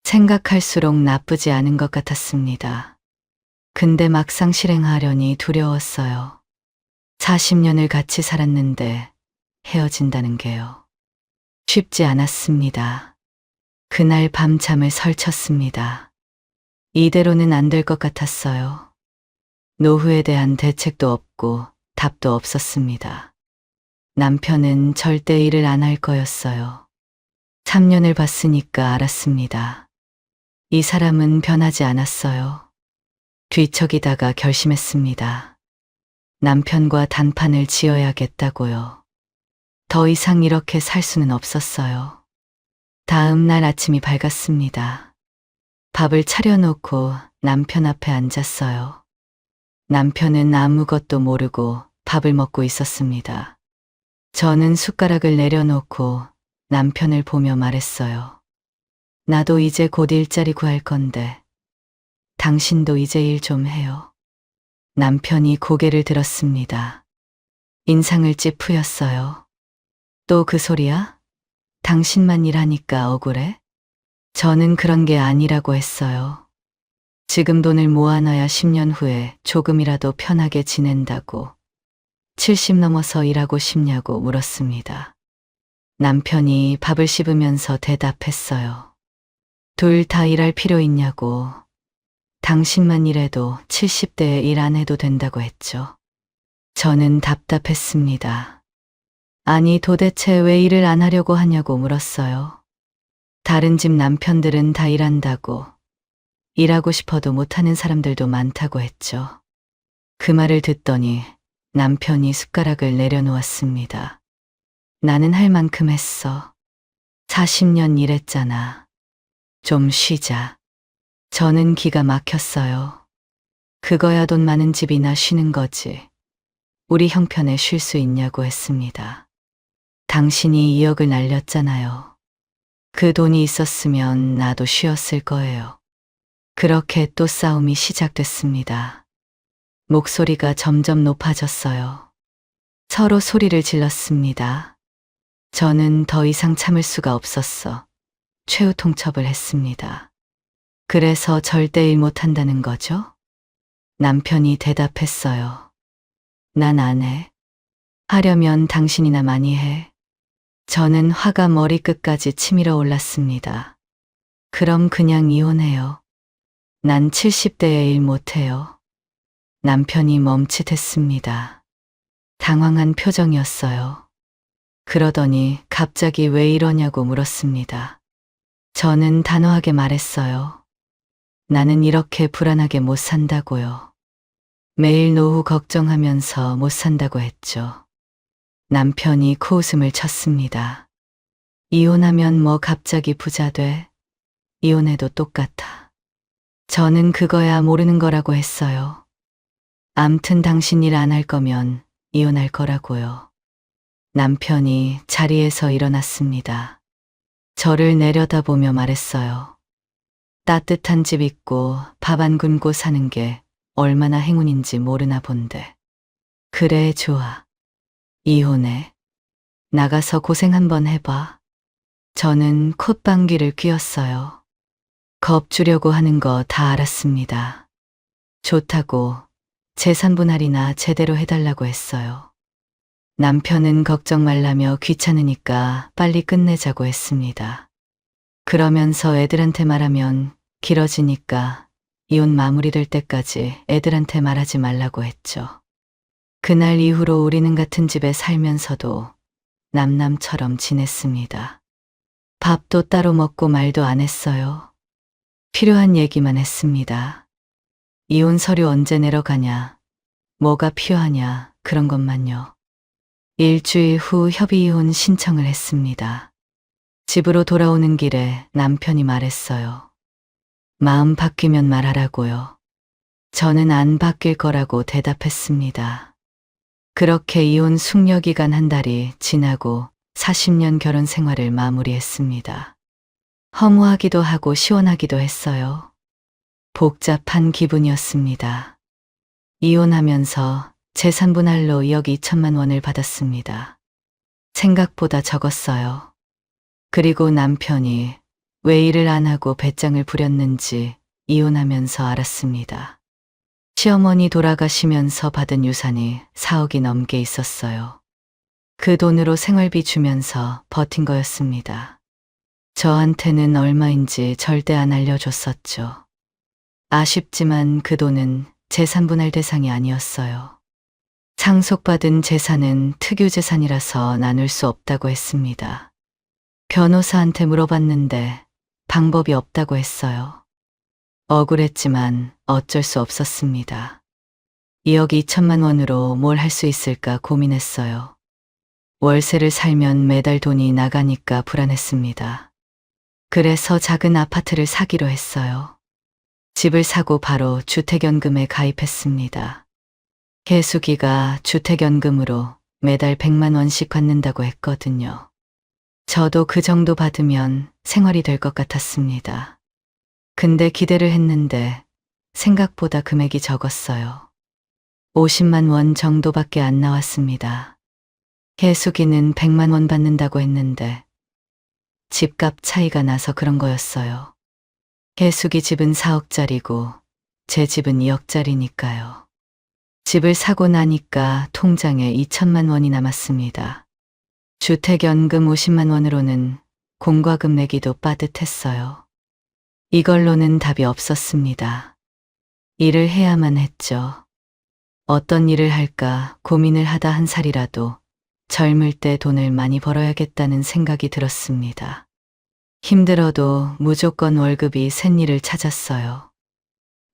생각할수록 나쁘지 않은 것 같았습니다. 근데 막상 실행하려니 두려웠어요. 40년을 같이 살았는데 헤어진다는 게요. 쉽지 않았습니다. 그날 밤잠을 설쳤습니다. 이대로는 안 될 것 같았어요. 노후에 대한 대책도 없고 답도 없었습니다. 남편은 절대 일을 안 할 거였어요. 3년을 봤으니까 알았습니다. 이 사람은 변하지 않았어요. 뒤척이다가 결심했습니다. 남편과 단판을 지어야겠다고요. 더 이상 이렇게 살 수는 없었어요. 다음 날 아침이 밝았습니다. 밥을 차려놓고 남편 앞에 앉았어요. 남편은 아무것도 모르고 밥을 먹고 있었습니다. 저는 숟가락을 내려놓고 남편을 보며 말했어요. 나도 이제 곧 일자리 구할 건데 당신도 이제 일 좀 해요. 남편이 고개를 들었습니다. 인상을 찌푸렸어요. 또 그 소리야? 당신만 일하니까 억울해? 저는 그런 게 아니라고 했어요. 지금 돈을 모아놔야 10년 후에 조금이라도 편하게 지낸다고. 70 넘어서 일하고 싶냐고 물었습니다. 남편이 밥을 씹으면서 대답했어요. 둘 다 일할 필요 있냐고. 당신만 일해도 70대에 일 안 해도 된다고 했죠. 저는 답답했습니다. 아니 도대체 왜 일을 안 하려고 하냐고 물었어요. 다른 집 남편들은 다 일한다고. 일하고 싶어도 못하는 사람들도 많다고 했죠. 그 말을 듣더니 남편이 숟가락을 내려놓았습니다. 나는 할 만큼 했어. 40년 일했잖아. 좀 쉬자. 저는 기가 막혔어요. 그거야 돈 많은 집이나 쉬는 거지. 우리 형편에 쉴 수 있냐고 했습니다. 당신이 2억을 날렸잖아요. 그 돈이 있었으면 나도 쉬었을 거예요. 그렇게 또 싸움이 시작됐습니다. 목소리가 점점 높아졌어요. 서로 소리를 질렀습니다. 저는 더 이상 참을 수가 없었어. 최후 통첩을 했습니다. 그래서 절대 일 못한다는 거죠? 남편이 대답했어요. 난 안 해. 하려면 당신이나 많이 해. 저는 화가 머리끝까지 치밀어 올랐습니다. 그럼 그냥 이혼해요. 난 70대에 일 못해요. 남편이 멈칫했습니다. 당황한 표정이었어요. 그러더니 갑자기 왜 이러냐고 물었습니다. 저는 단호하게 말했어요. 나는 이렇게 불안하게 못 산다고요. 매일 노후 걱정하면서 못 산다고 했죠. 남편이 코웃음을 쳤습니다. 이혼하면 뭐 갑자기 부자 돼? 이혼해도 똑같아. 저는 그거야 모르는 거라고 했어요. 암튼 당신 일 안 할 거면 이혼할 거라고요. 남편이 자리에서 일어났습니다. 저를 내려다보며 말했어요. 따뜻한 집 있고 밥 안 굶고 사는 게 얼마나 행운인지 모르나 본데. 그래, 좋아. 이혼해. 나가서 고생 한번 해봐. 저는 콧방귀를 뀌었어요. 겁주려고 하는 거 다 알았습니다. 좋다고 재산 분할이나 제대로 해달라고 했어요. 남편은 걱정 말라며 귀찮으니까 빨리 끝내자고 했습니다. 그러면서 애들한테 말하면 길어지니까 이혼 마무리될 때까지 애들한테 말하지 말라고 했죠. 그날 이후로 우리는 같은 집에 살면서도 남남처럼 지냈습니다. 밥도 따로 먹고 말도 안 했어요. 필요한 얘기만 했습니다. 이혼 서류 언제 내러 가냐, 뭐가 필요하냐, 그런 것만요. 일주일 후 협의이혼 신청을 했습니다. 집으로 돌아오는 길에 남편이 말했어요. 마음 바뀌면 말하라고요. 저는 안 바뀔 거라고 대답했습니다. 그렇게 이혼 숙려기간 한 달이 지나고 40년 결혼 생활을 마무리했습니다. 허무하기도 하고 시원하기도 했어요. 복잡한 기분이었습니다. 이혼하면서 재산 분할로 2억 2천만 원을 받았습니다. 생각보다 적었어요. 그리고 남편이 왜 일을 안 하고 배짱을 부렸는지 이혼하면서 알았습니다. 시어머니 돌아가시면서 받은 유산이 4억이 넘게 있었어요. 그 돈으로 생활비 주면서 버틴 거였습니다. 저한테는 얼마인지 절대 안 알려줬었죠. 아쉽지만 그 돈은 재산 분할 대상이 아니었어요. 상속받은 재산은 특유재산이라서 나눌 수 없다고 했습니다. 변호사한테 물어봤는데 방법이 없다고 했어요. 억울했지만 어쩔 수 없었습니다. 2억 2천만 원으로 뭘 할 수 있을까 고민했어요. 월세를 살면 매달 돈이 나가니까 불안했습니다. 그래서 작은 아파트를 사기로 했어요. 집을 사고 바로 주택연금에 가입했습니다. 개수기가 주택연금으로 매달 100만 원씩 받는다고 했거든요. 저도 그 정도 받으면 생활이 될 것 같았습니다. 근데 기대를 했는데 생각보다 금액이 적었어요. 50만 원 정도밖에 안 나왔습니다. 개수기는 100만 원 받는다고 했는데 집값 차이가 나서 그런 거였어요. 개수기 집은 4억짜리고 제 집은 2억짜리니까요. 집을 사고 나니까 통장에 2천만 원이 남았습니다. 주택연금 50만 원으로는 공과금 내기도 빠듯했어요. 이걸로는 답이 없었습니다. 일을 해야만 했죠. 어떤 일을 할까 고민을 하다 한 살이라도 젊을 때 돈을 많이 벌어야겠다는 생각이 들었습니다. 힘들어도 무조건 월급이 센 일을 찾았어요.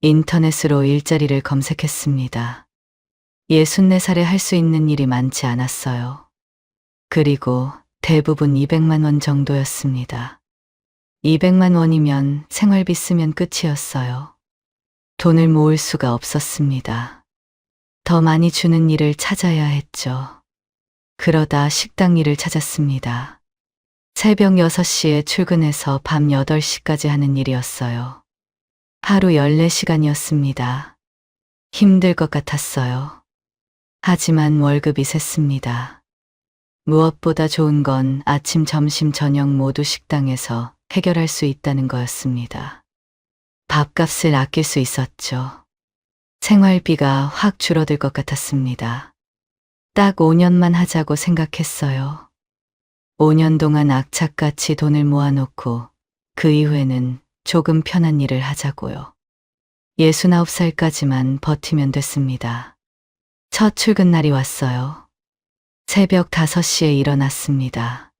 인터넷으로 일자리를 검색했습니다. 64살에 할 수 있는 일이 많지 않았어요. 그리고 대부분 200만 원 정도였습니다. 200만 원이면 생활비 쓰면 끝이었어요. 돈을 모을 수가 없었습니다. 더 많이 주는 일을 찾아야 했죠. 그러다 식당 일을 찾았습니다. 새벽 6시에 출근해서 밤 8시까지 하는 일이었어요. 하루 14시간이었습니다. 힘들 것 같았어요. 하지만 월급이 셌습니다. 무엇보다 좋은 건 아침, 점심, 저녁 모두 식당에서 해결할 수 있다는 거였습니다. 밥값을 아낄 수 있었죠. 생활비가 확 줄어들 것 같았습니다. 딱 5년만 하자고 생각했어요. 5년 동안 악착같이 돈을 모아놓고 그 이후에는 조금 편한 일을 하자고요. 69살까지만 버티면 됐습니다. 첫 출근 날이 왔어요. 새벽 5시에 일어났습니다.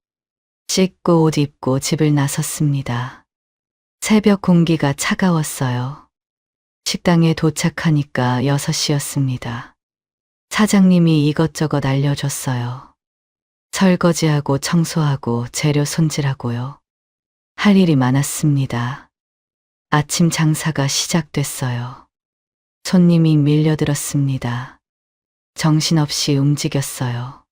씻고 옷 입고 집을 나섰습니다. 새벽 공기가 차가웠어요. 식당에 도착하니까 6시였습니다. 사장님이 이것저것 알려줬어요. 설거지하고 청소하고 재료 손질하고요. 할 일이 많았습니다. 아침 장사가 시작됐어요. 손님이 밀려들었습니다. 정신없이 움직였어요.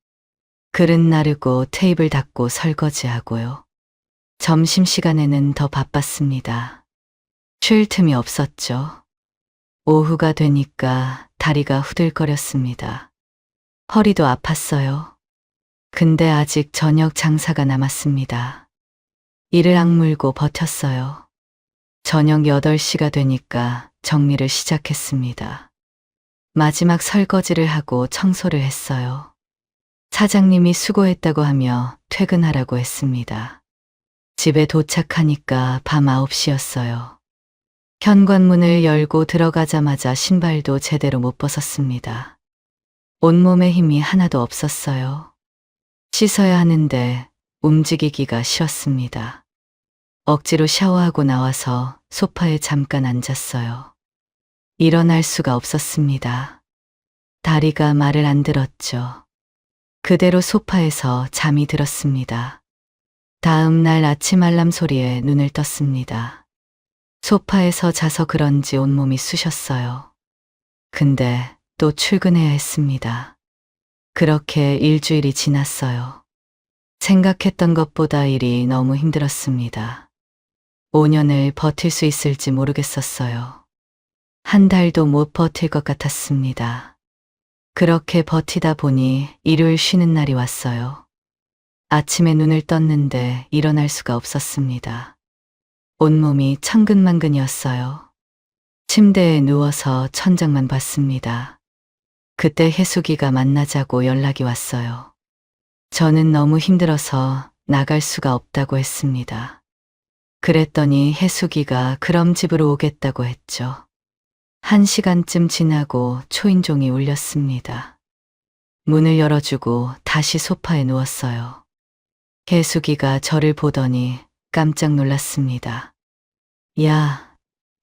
그릇 나르고 테이블 닦고 설거지하고요. 점심시간에는 더 바빴습니다. 쉴 틈이 없었죠. 오후가 되니까 다리가 후들거렸습니다. 허리도 아팠어요. 근데 아직 저녁 장사가 남았습니다. 이를 악물고 버텼어요. 저녁 8시가 되니까 정리를 시작했습니다. 마지막 설거지를 하고 청소를 했어요. 사장님이 수고했다고 하며 퇴근하라고 했습니다. 집에 도착하니까 밤 9시였어요. 현관문을 열고 들어가자마자 신발도 제대로 못 벗었습니다. 온몸에 힘이 하나도 없었어요. 씻어야 하는데 움직이기가 싫었습니다. 억지로 샤워하고 나와서 소파에 잠깐 앉았어요. 일어날 수가 없었습니다. 다리가 말을 안 들었죠. 그대로 소파에서 잠이 들었습니다. 다음 날 아침 알람 소리에 눈을 떴습니다. 소파에서 자서 그런지 온몸이 쑤셨어요. 근데 또 출근해야 했습니다. 그렇게 일주일이 지났어요. 생각했던 것보다 일이 너무 힘들었습니다. 5년을 버틸 수 있을지 모르겠었어요. 한 달도 못 버틸 것 같았습니다. 그렇게 버티다 보니 일요일 쉬는 날이 왔어요. 아침에 눈을 떴는데 일어날 수가 없었습니다. 온몸이 천근만근이었어요. 침대에 누워서 천장만 봤습니다. 그때 혜숙이가 만나자고 연락이 왔어요. 저는 너무 힘들어서 나갈 수가 없다고 했습니다. 그랬더니 혜숙이가 그럼 집으로 오겠다고 했죠. 1시간쯤 지나고 초인종이 울렸습니다. 문을 열어주고 다시 소파에 누웠어요. 혜숙이가 저를 보더니 깜짝 놀랐습니다. 야,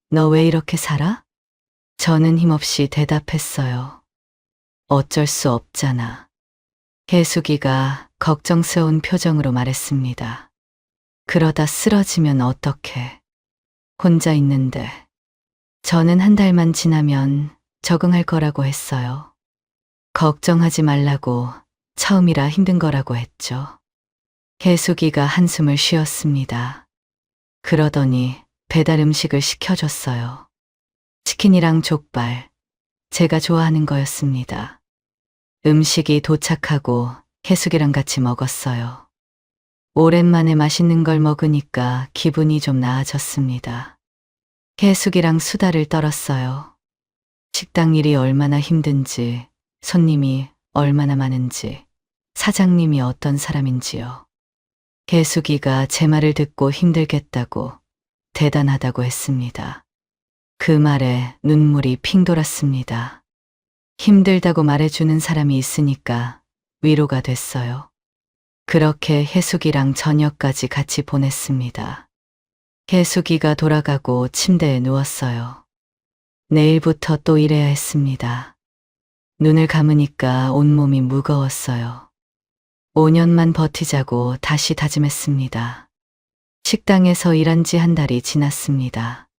너 왜 이렇게 살아? 저는 힘없이 대답했어요. 어쩔 수 없잖아. 혜숙이가 걱정스러운 표정으로 말했습니다. 그러다 쓰러지면 어떡해. 혼자 있는데. 저는 한 달만 지나면 적응할 거라고 했어요. 걱정하지 말라고, 처음이라 힘든 거라고 했죠. 혜숙이가 한숨을 쉬었습니다. 그러더니 배달 음식을 시켜줬어요. 치킨이랑 족발, 제가 좋아하는 거였습니다. 음식이 도착하고 혜숙이랑 같이 먹었어요. 오랜만에 맛있는 걸 먹으니까 기분이 좀 나아졌습니다. 혜숙이랑 수다를 떨었어요. 식당 일이 얼마나 힘든지, 손님이 얼마나 많은지, 사장님이 어떤 사람인지요. 혜숙이가 제 말을 듣고 힘들겠다고, 대단하다고 했습니다. 그 말에 눈물이 핑 돌았습니다. 힘들다고 말해주는 사람이 있으니까 위로가 됐어요. 그렇게 혜숙이랑 저녁까지 같이 보냈습니다. 혜숙이가 돌아가고 침대에 누웠어요. 내일부터 또 일해야 했습니다. 눈을 감으니까 온몸이 무거웠어요. 5년만 버티자고 다시 다짐했습니다. 식당에서 일한 지 한 달이 지났습니다.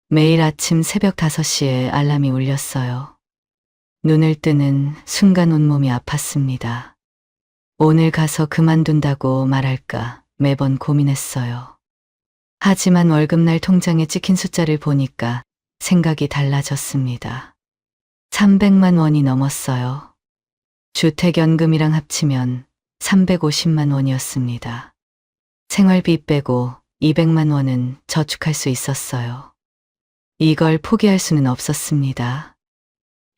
매일 아침 새벽 5시에 알람이 울렸어요. 눈을 뜨는 순간 온몸이 아팠습니다. 오늘 가서 그만둔다고 말할까 매번 고민했어요. 하지만 월급날 통장에 찍힌 숫자를 보니까 생각이 달라졌습니다. 300만 원이 넘었어요. 주택연금이랑 합치면 350만 원이었습니다. 생활비 빼고 200만 원은 저축할 수 있었어요. 이걸 포기할 수는 없었습니다.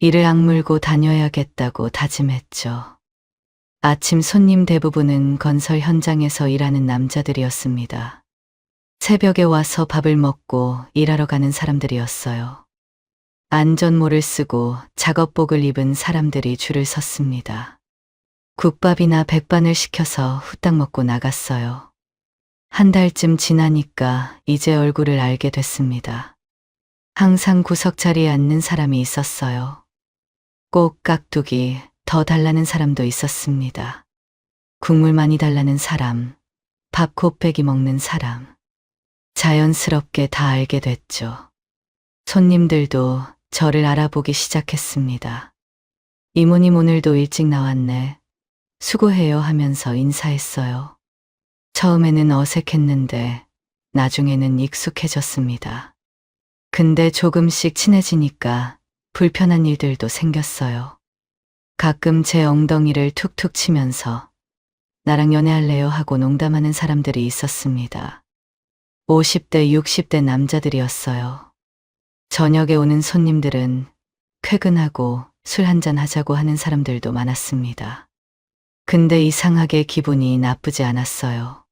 이를 악물고 다녀야겠다고 다짐했죠. 아침 손님 대부분은 건설 현장에서 일하는 남자들이었습니다. 새벽에 와서 밥을 먹고 일하러 가는 사람들이었어요. 안전모를 쓰고 작업복을 입은 사람들이 줄을 섰습니다. 국밥이나 백반을 시켜서 후딱 먹고 나갔어요. 한 달쯤 지나니까 이제 얼굴을 알게 됐습니다. 항상 구석 자리에 앉는 사람이 있었어요. 꼭 깍두기 더 달라는 사람도 있었습니다. 국물 많이 달라는 사람, 밥 곱빼기 먹는 사람. 자연스럽게 다 알게 됐죠. 손님들도 저를 알아보기 시작했습니다. 이모님 오늘도 일찍 나왔네. 수고해요 하면서 인사했어요. 처음에는 어색했는데 나중에는 익숙해졌습니다. 근데 조금씩 친해지니까 불편한 일들도 생겼어요. 가끔 제 엉덩이를 툭툭 치면서 나랑 연애할래요 하고 농담하는 사람들이 있었습니다. 50대, 60대 남자들이었어요. 저녁에 오는 손님들은 퇴근하고 술 한잔 하자고 하는 사람들도 많았습니다. 근데 이상하게 기분이 나쁘지 않았어요.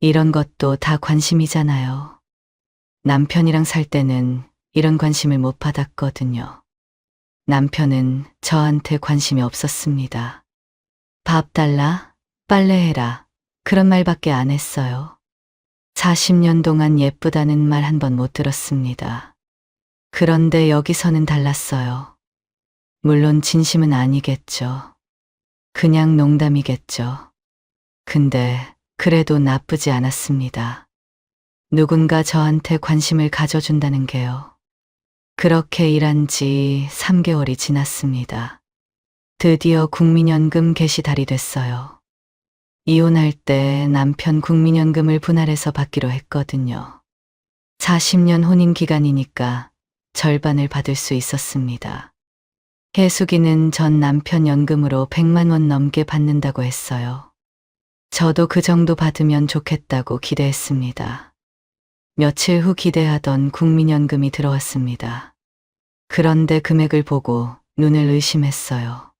이런 것도 다 관심이잖아요. 남편이랑 살 때는 이런 관심을 못 받았거든요. 남편은 저한테 관심이 없었습니다. 밥 달라, 빨래해라, 그런 말밖에 안 했어요. 40년 동안 예쁘다는 말 한 번 못 들었습니다. 그런데 여기서는 달랐어요. 물론 진심은 아니겠죠. 그냥 농담이겠죠. 근데 그래도 나쁘지 않았습니다. 누군가 저한테 관심을 가져준다는 게요. 그렇게 일한 지 3개월이 지났습니다. 드디어 국민연금 개시달이 됐어요. 이혼할 때 남편 국민연금을 분할해서 받기로 했거든요. 40년 혼인 기간이니까 절반을 받을 수 있었습니다. 혜숙이는 전 남편 연금으로 100만 원 넘게 받는다고 했어요. 저도 그 정도 받으면 좋겠다고 기대했습니다. 며칠 후 기대하던 국민연금이 들어왔습니다. 그런데 금액을 보고 눈을 의심했어요.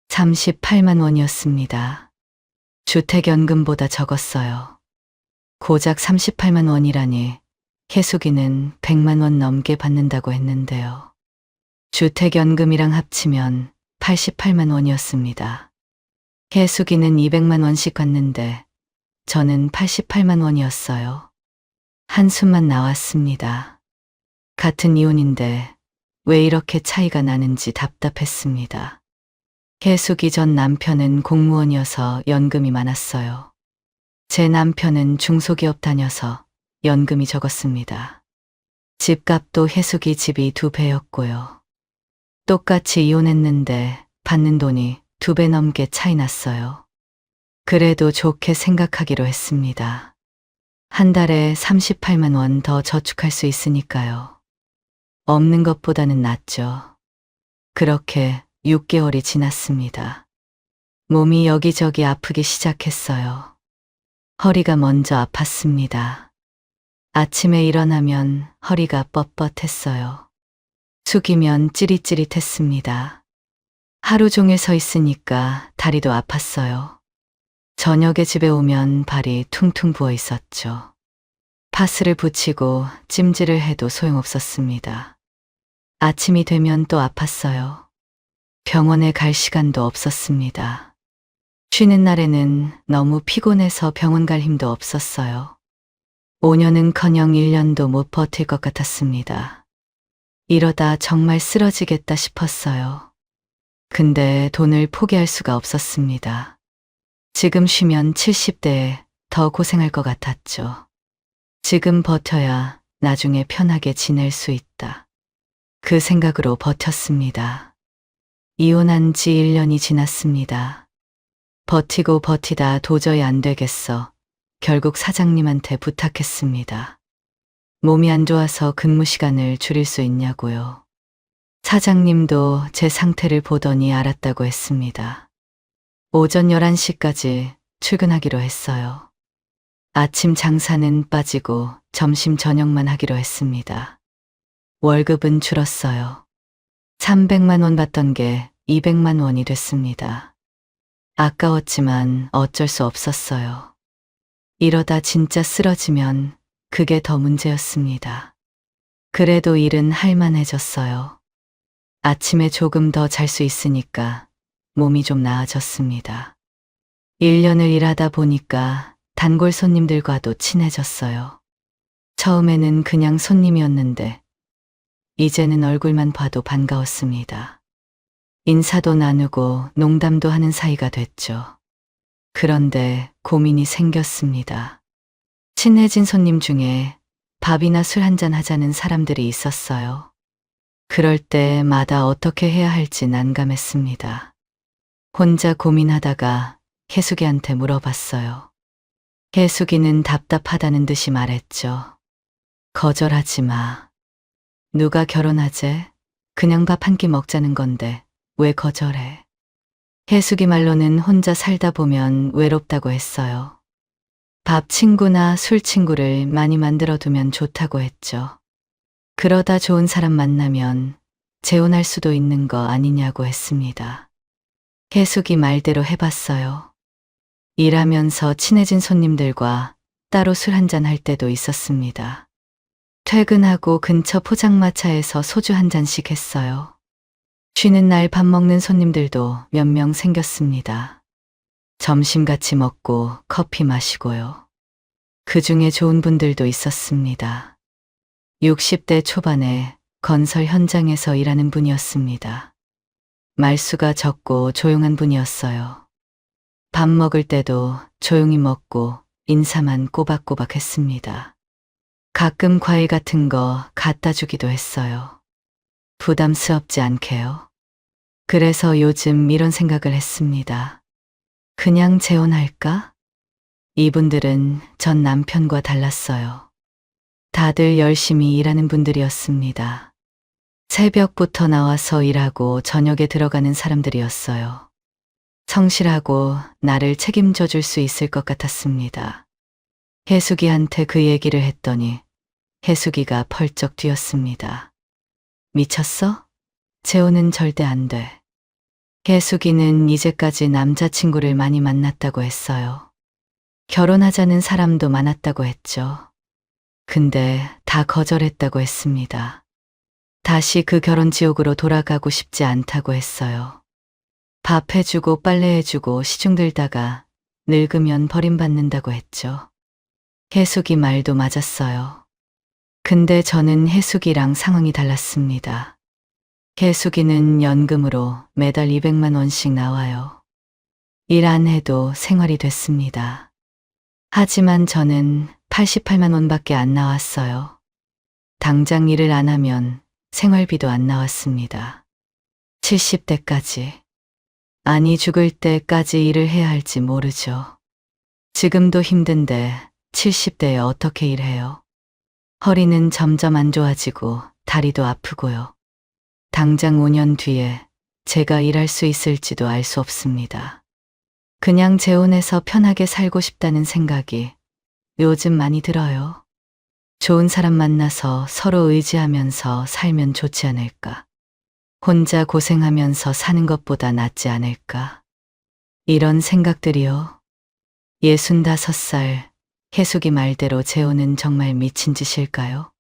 38만 원이었습니다. 주택연금보다 적었어요. 고작 38만 원이라니 혜숙이는 100만 원 넘게 받는다고 했는데요. 주택연금이랑 합치면 88만 원이었습니다. 혜숙이는 200만 원씩 갔는데 저는 88만 원이었어요. 한숨만 나왔습니다. 같은 이혼인데 왜 이렇게 차이가 나는지 답답했습니다. 혜숙이 전 남편은 공무원이어서 연금이 많았어요. 제 남편은 중소기업 다녀서 연금이 적었습니다. 집값도 혜숙이 집이 2배였고요. 똑같이 이혼했는데 받는 돈이 2배 넘게 차이 났어요. 그래도 좋게 생각하기로 했습니다. 한 달에 38만 원 더 저축할 수 있으니까요. 없는 것보다는 낫죠. 그렇게 6개월이 지났습니다. 몸이 여기저기 아프기 시작했어요. 허리가 먼저 아팠습니다. 아침에 일어나면 허리가 뻣뻣했어요. 숙이면 찌릿찌릿했습니다. 하루 종일 서 있으니까 다리도 아팠어요. 저녁에 집에 오면 발이 퉁퉁 부어 있었죠. 파스를 붙이고 찜질을 해도 소용없었습니다. 아침이 되면 또 아팠어요. 병원에 갈 시간도 없었습니다. 쉬는 날에는 너무 피곤해서 병원 갈 힘도 없었어요. 5년은커녕 1년도 못 버틸 것 같았습니다. 이러다 정말 쓰러지겠다 싶었어요. 근데 돈을 포기할 수가 없었습니다. 지금 쉬면 70대에 더 고생할 것 같았죠. 지금 버텨야 나중에 편하게 지낼 수 있다. 그 생각으로 버텼습니다. 이혼한 지 1년이 지났습니다. 버티고 버티다 도저히 안 되겠어. 결국 사장님한테 부탁했습니다. 몸이 안 좋아서 근무 시간을 줄일 수 있냐고요. 사장님도 제 상태를 보더니 알았다고 했습니다. 오전 11시까지 출근하기로 했어요. 아침 장사는 빠지고 점심 저녁만 하기로 했습니다. 월급은 줄었어요. 300만 원 받던 게 200만 원이 됐습니다. 아까웠지만 어쩔 수 없었어요. 이러다 진짜 쓰러지면 그게 더 문제였습니다. 그래도 일은 할만해졌어요. 아침에 조금 더 잘 수 있으니까 몸이 좀 나아졌습니다. 1년을 일하다 보니까 단골 손님들과도 친해졌어요. 처음에는 그냥 손님이었는데 이제는 얼굴만 봐도 반가웠습니다. 인사도 나누고 농담도 하는 사이가 됐죠. 그런데 고민이 생겼습니다. 친해진 손님 중에 밥이나 술 한잔 하자는 사람들이 있었어요. 그럴 때마다 어떻게 해야 할지 난감했습니다. 혼자 고민하다가 혜숙이한테 물어봤어요. 혜숙이는 답답하다는 듯이 말했죠. 거절하지 마. 누가 결혼하재? 그냥 밥 한 끼 먹자는 건데 왜 거절해? 혜숙이 말로는 혼자 살다 보면 외롭다고 했어요. 밥 친구나 술 친구를 많이 만들어두면 좋다고 했죠. 그러다 좋은 사람 만나면 재혼할 수도 있는 거 아니냐고 했습니다. 혜숙이 말대로 해봤어요. 일하면서 친해진 손님들과 따로 술 한잔 할 때도 있었습니다. 퇴근하고 근처 포장마차에서 소주 한 잔씩 했어요. 쉬는 날 밥 먹는 손님들도 몇 명 생겼습니다. 점심 같이 먹고 커피 마시고요. 그 중에 좋은 분들도 있었습니다. 60대 초반에 건설 현장에서 일하는 분이었습니다. 말수가 적고 조용한 분이었어요. 밥 먹을 때도 조용히 먹고 인사만 꼬박꼬박 했습니다. 가끔 과일 같은 거 갖다 주기도 했어요. 부담스럽지 않게요. 그래서 요즘 이런 생각을 했습니다. 그냥 재혼할까? 이분들은 전 남편과 달랐어요. 다들 열심히 일하는 분들이었습니다. 새벽부터 나와서 일하고 저녁에 들어가는 사람들이었어요. 성실하고 나를 책임져 줄 수 있을 것 같았습니다. 혜숙이한테 그 얘기를 했더니 혜숙이가 펄쩍 뛰었습니다. 미쳤어? 재혼은 절대 안 돼. 혜숙이는 이제까지 남자친구를 많이 만났다고 했어요. 결혼하자는 사람도 많았다고 했죠. 근데 다 거절했다고 했습니다. 다시 그 결혼 지옥으로 돌아가고 싶지 않다고 했어요. 밥 해주고 빨래 해주고 시중 들다가 늙으면 버림받는다고 했죠. 혜숙이 말도 맞았어요. 근데 저는 혜숙이랑 상황이 달랐습니다. 혜숙이는 연금으로 매달 200만 원씩 나와요. 일 안 해도 생활이 됐습니다. 하지만 저는 88만 원밖에 안 나왔어요. 당장 일을 안 하면 생활비도 안 나왔습니다. 70대까지. 아니 죽을 때까지 일을 해야 할지 모르죠. 지금도 힘든데 70대에 어떻게 일해요? 허리는 점점 안 좋아지고 다리도 아프고요. 당장 5년 뒤에 제가 일할 수 있을지도 알 수 없습니다. 그냥 재혼해서 편하게 살고 싶다는 생각이 요즘 많이 들어요. 좋은 사람 만나서 서로 의지하면서 살면 좋지 않을까. 혼자 고생하면서 사는 것보다 낫지 않을까. 이런 생각들이요. 65살 혜숙이 말대로 재혼은 정말 미친 짓일까요?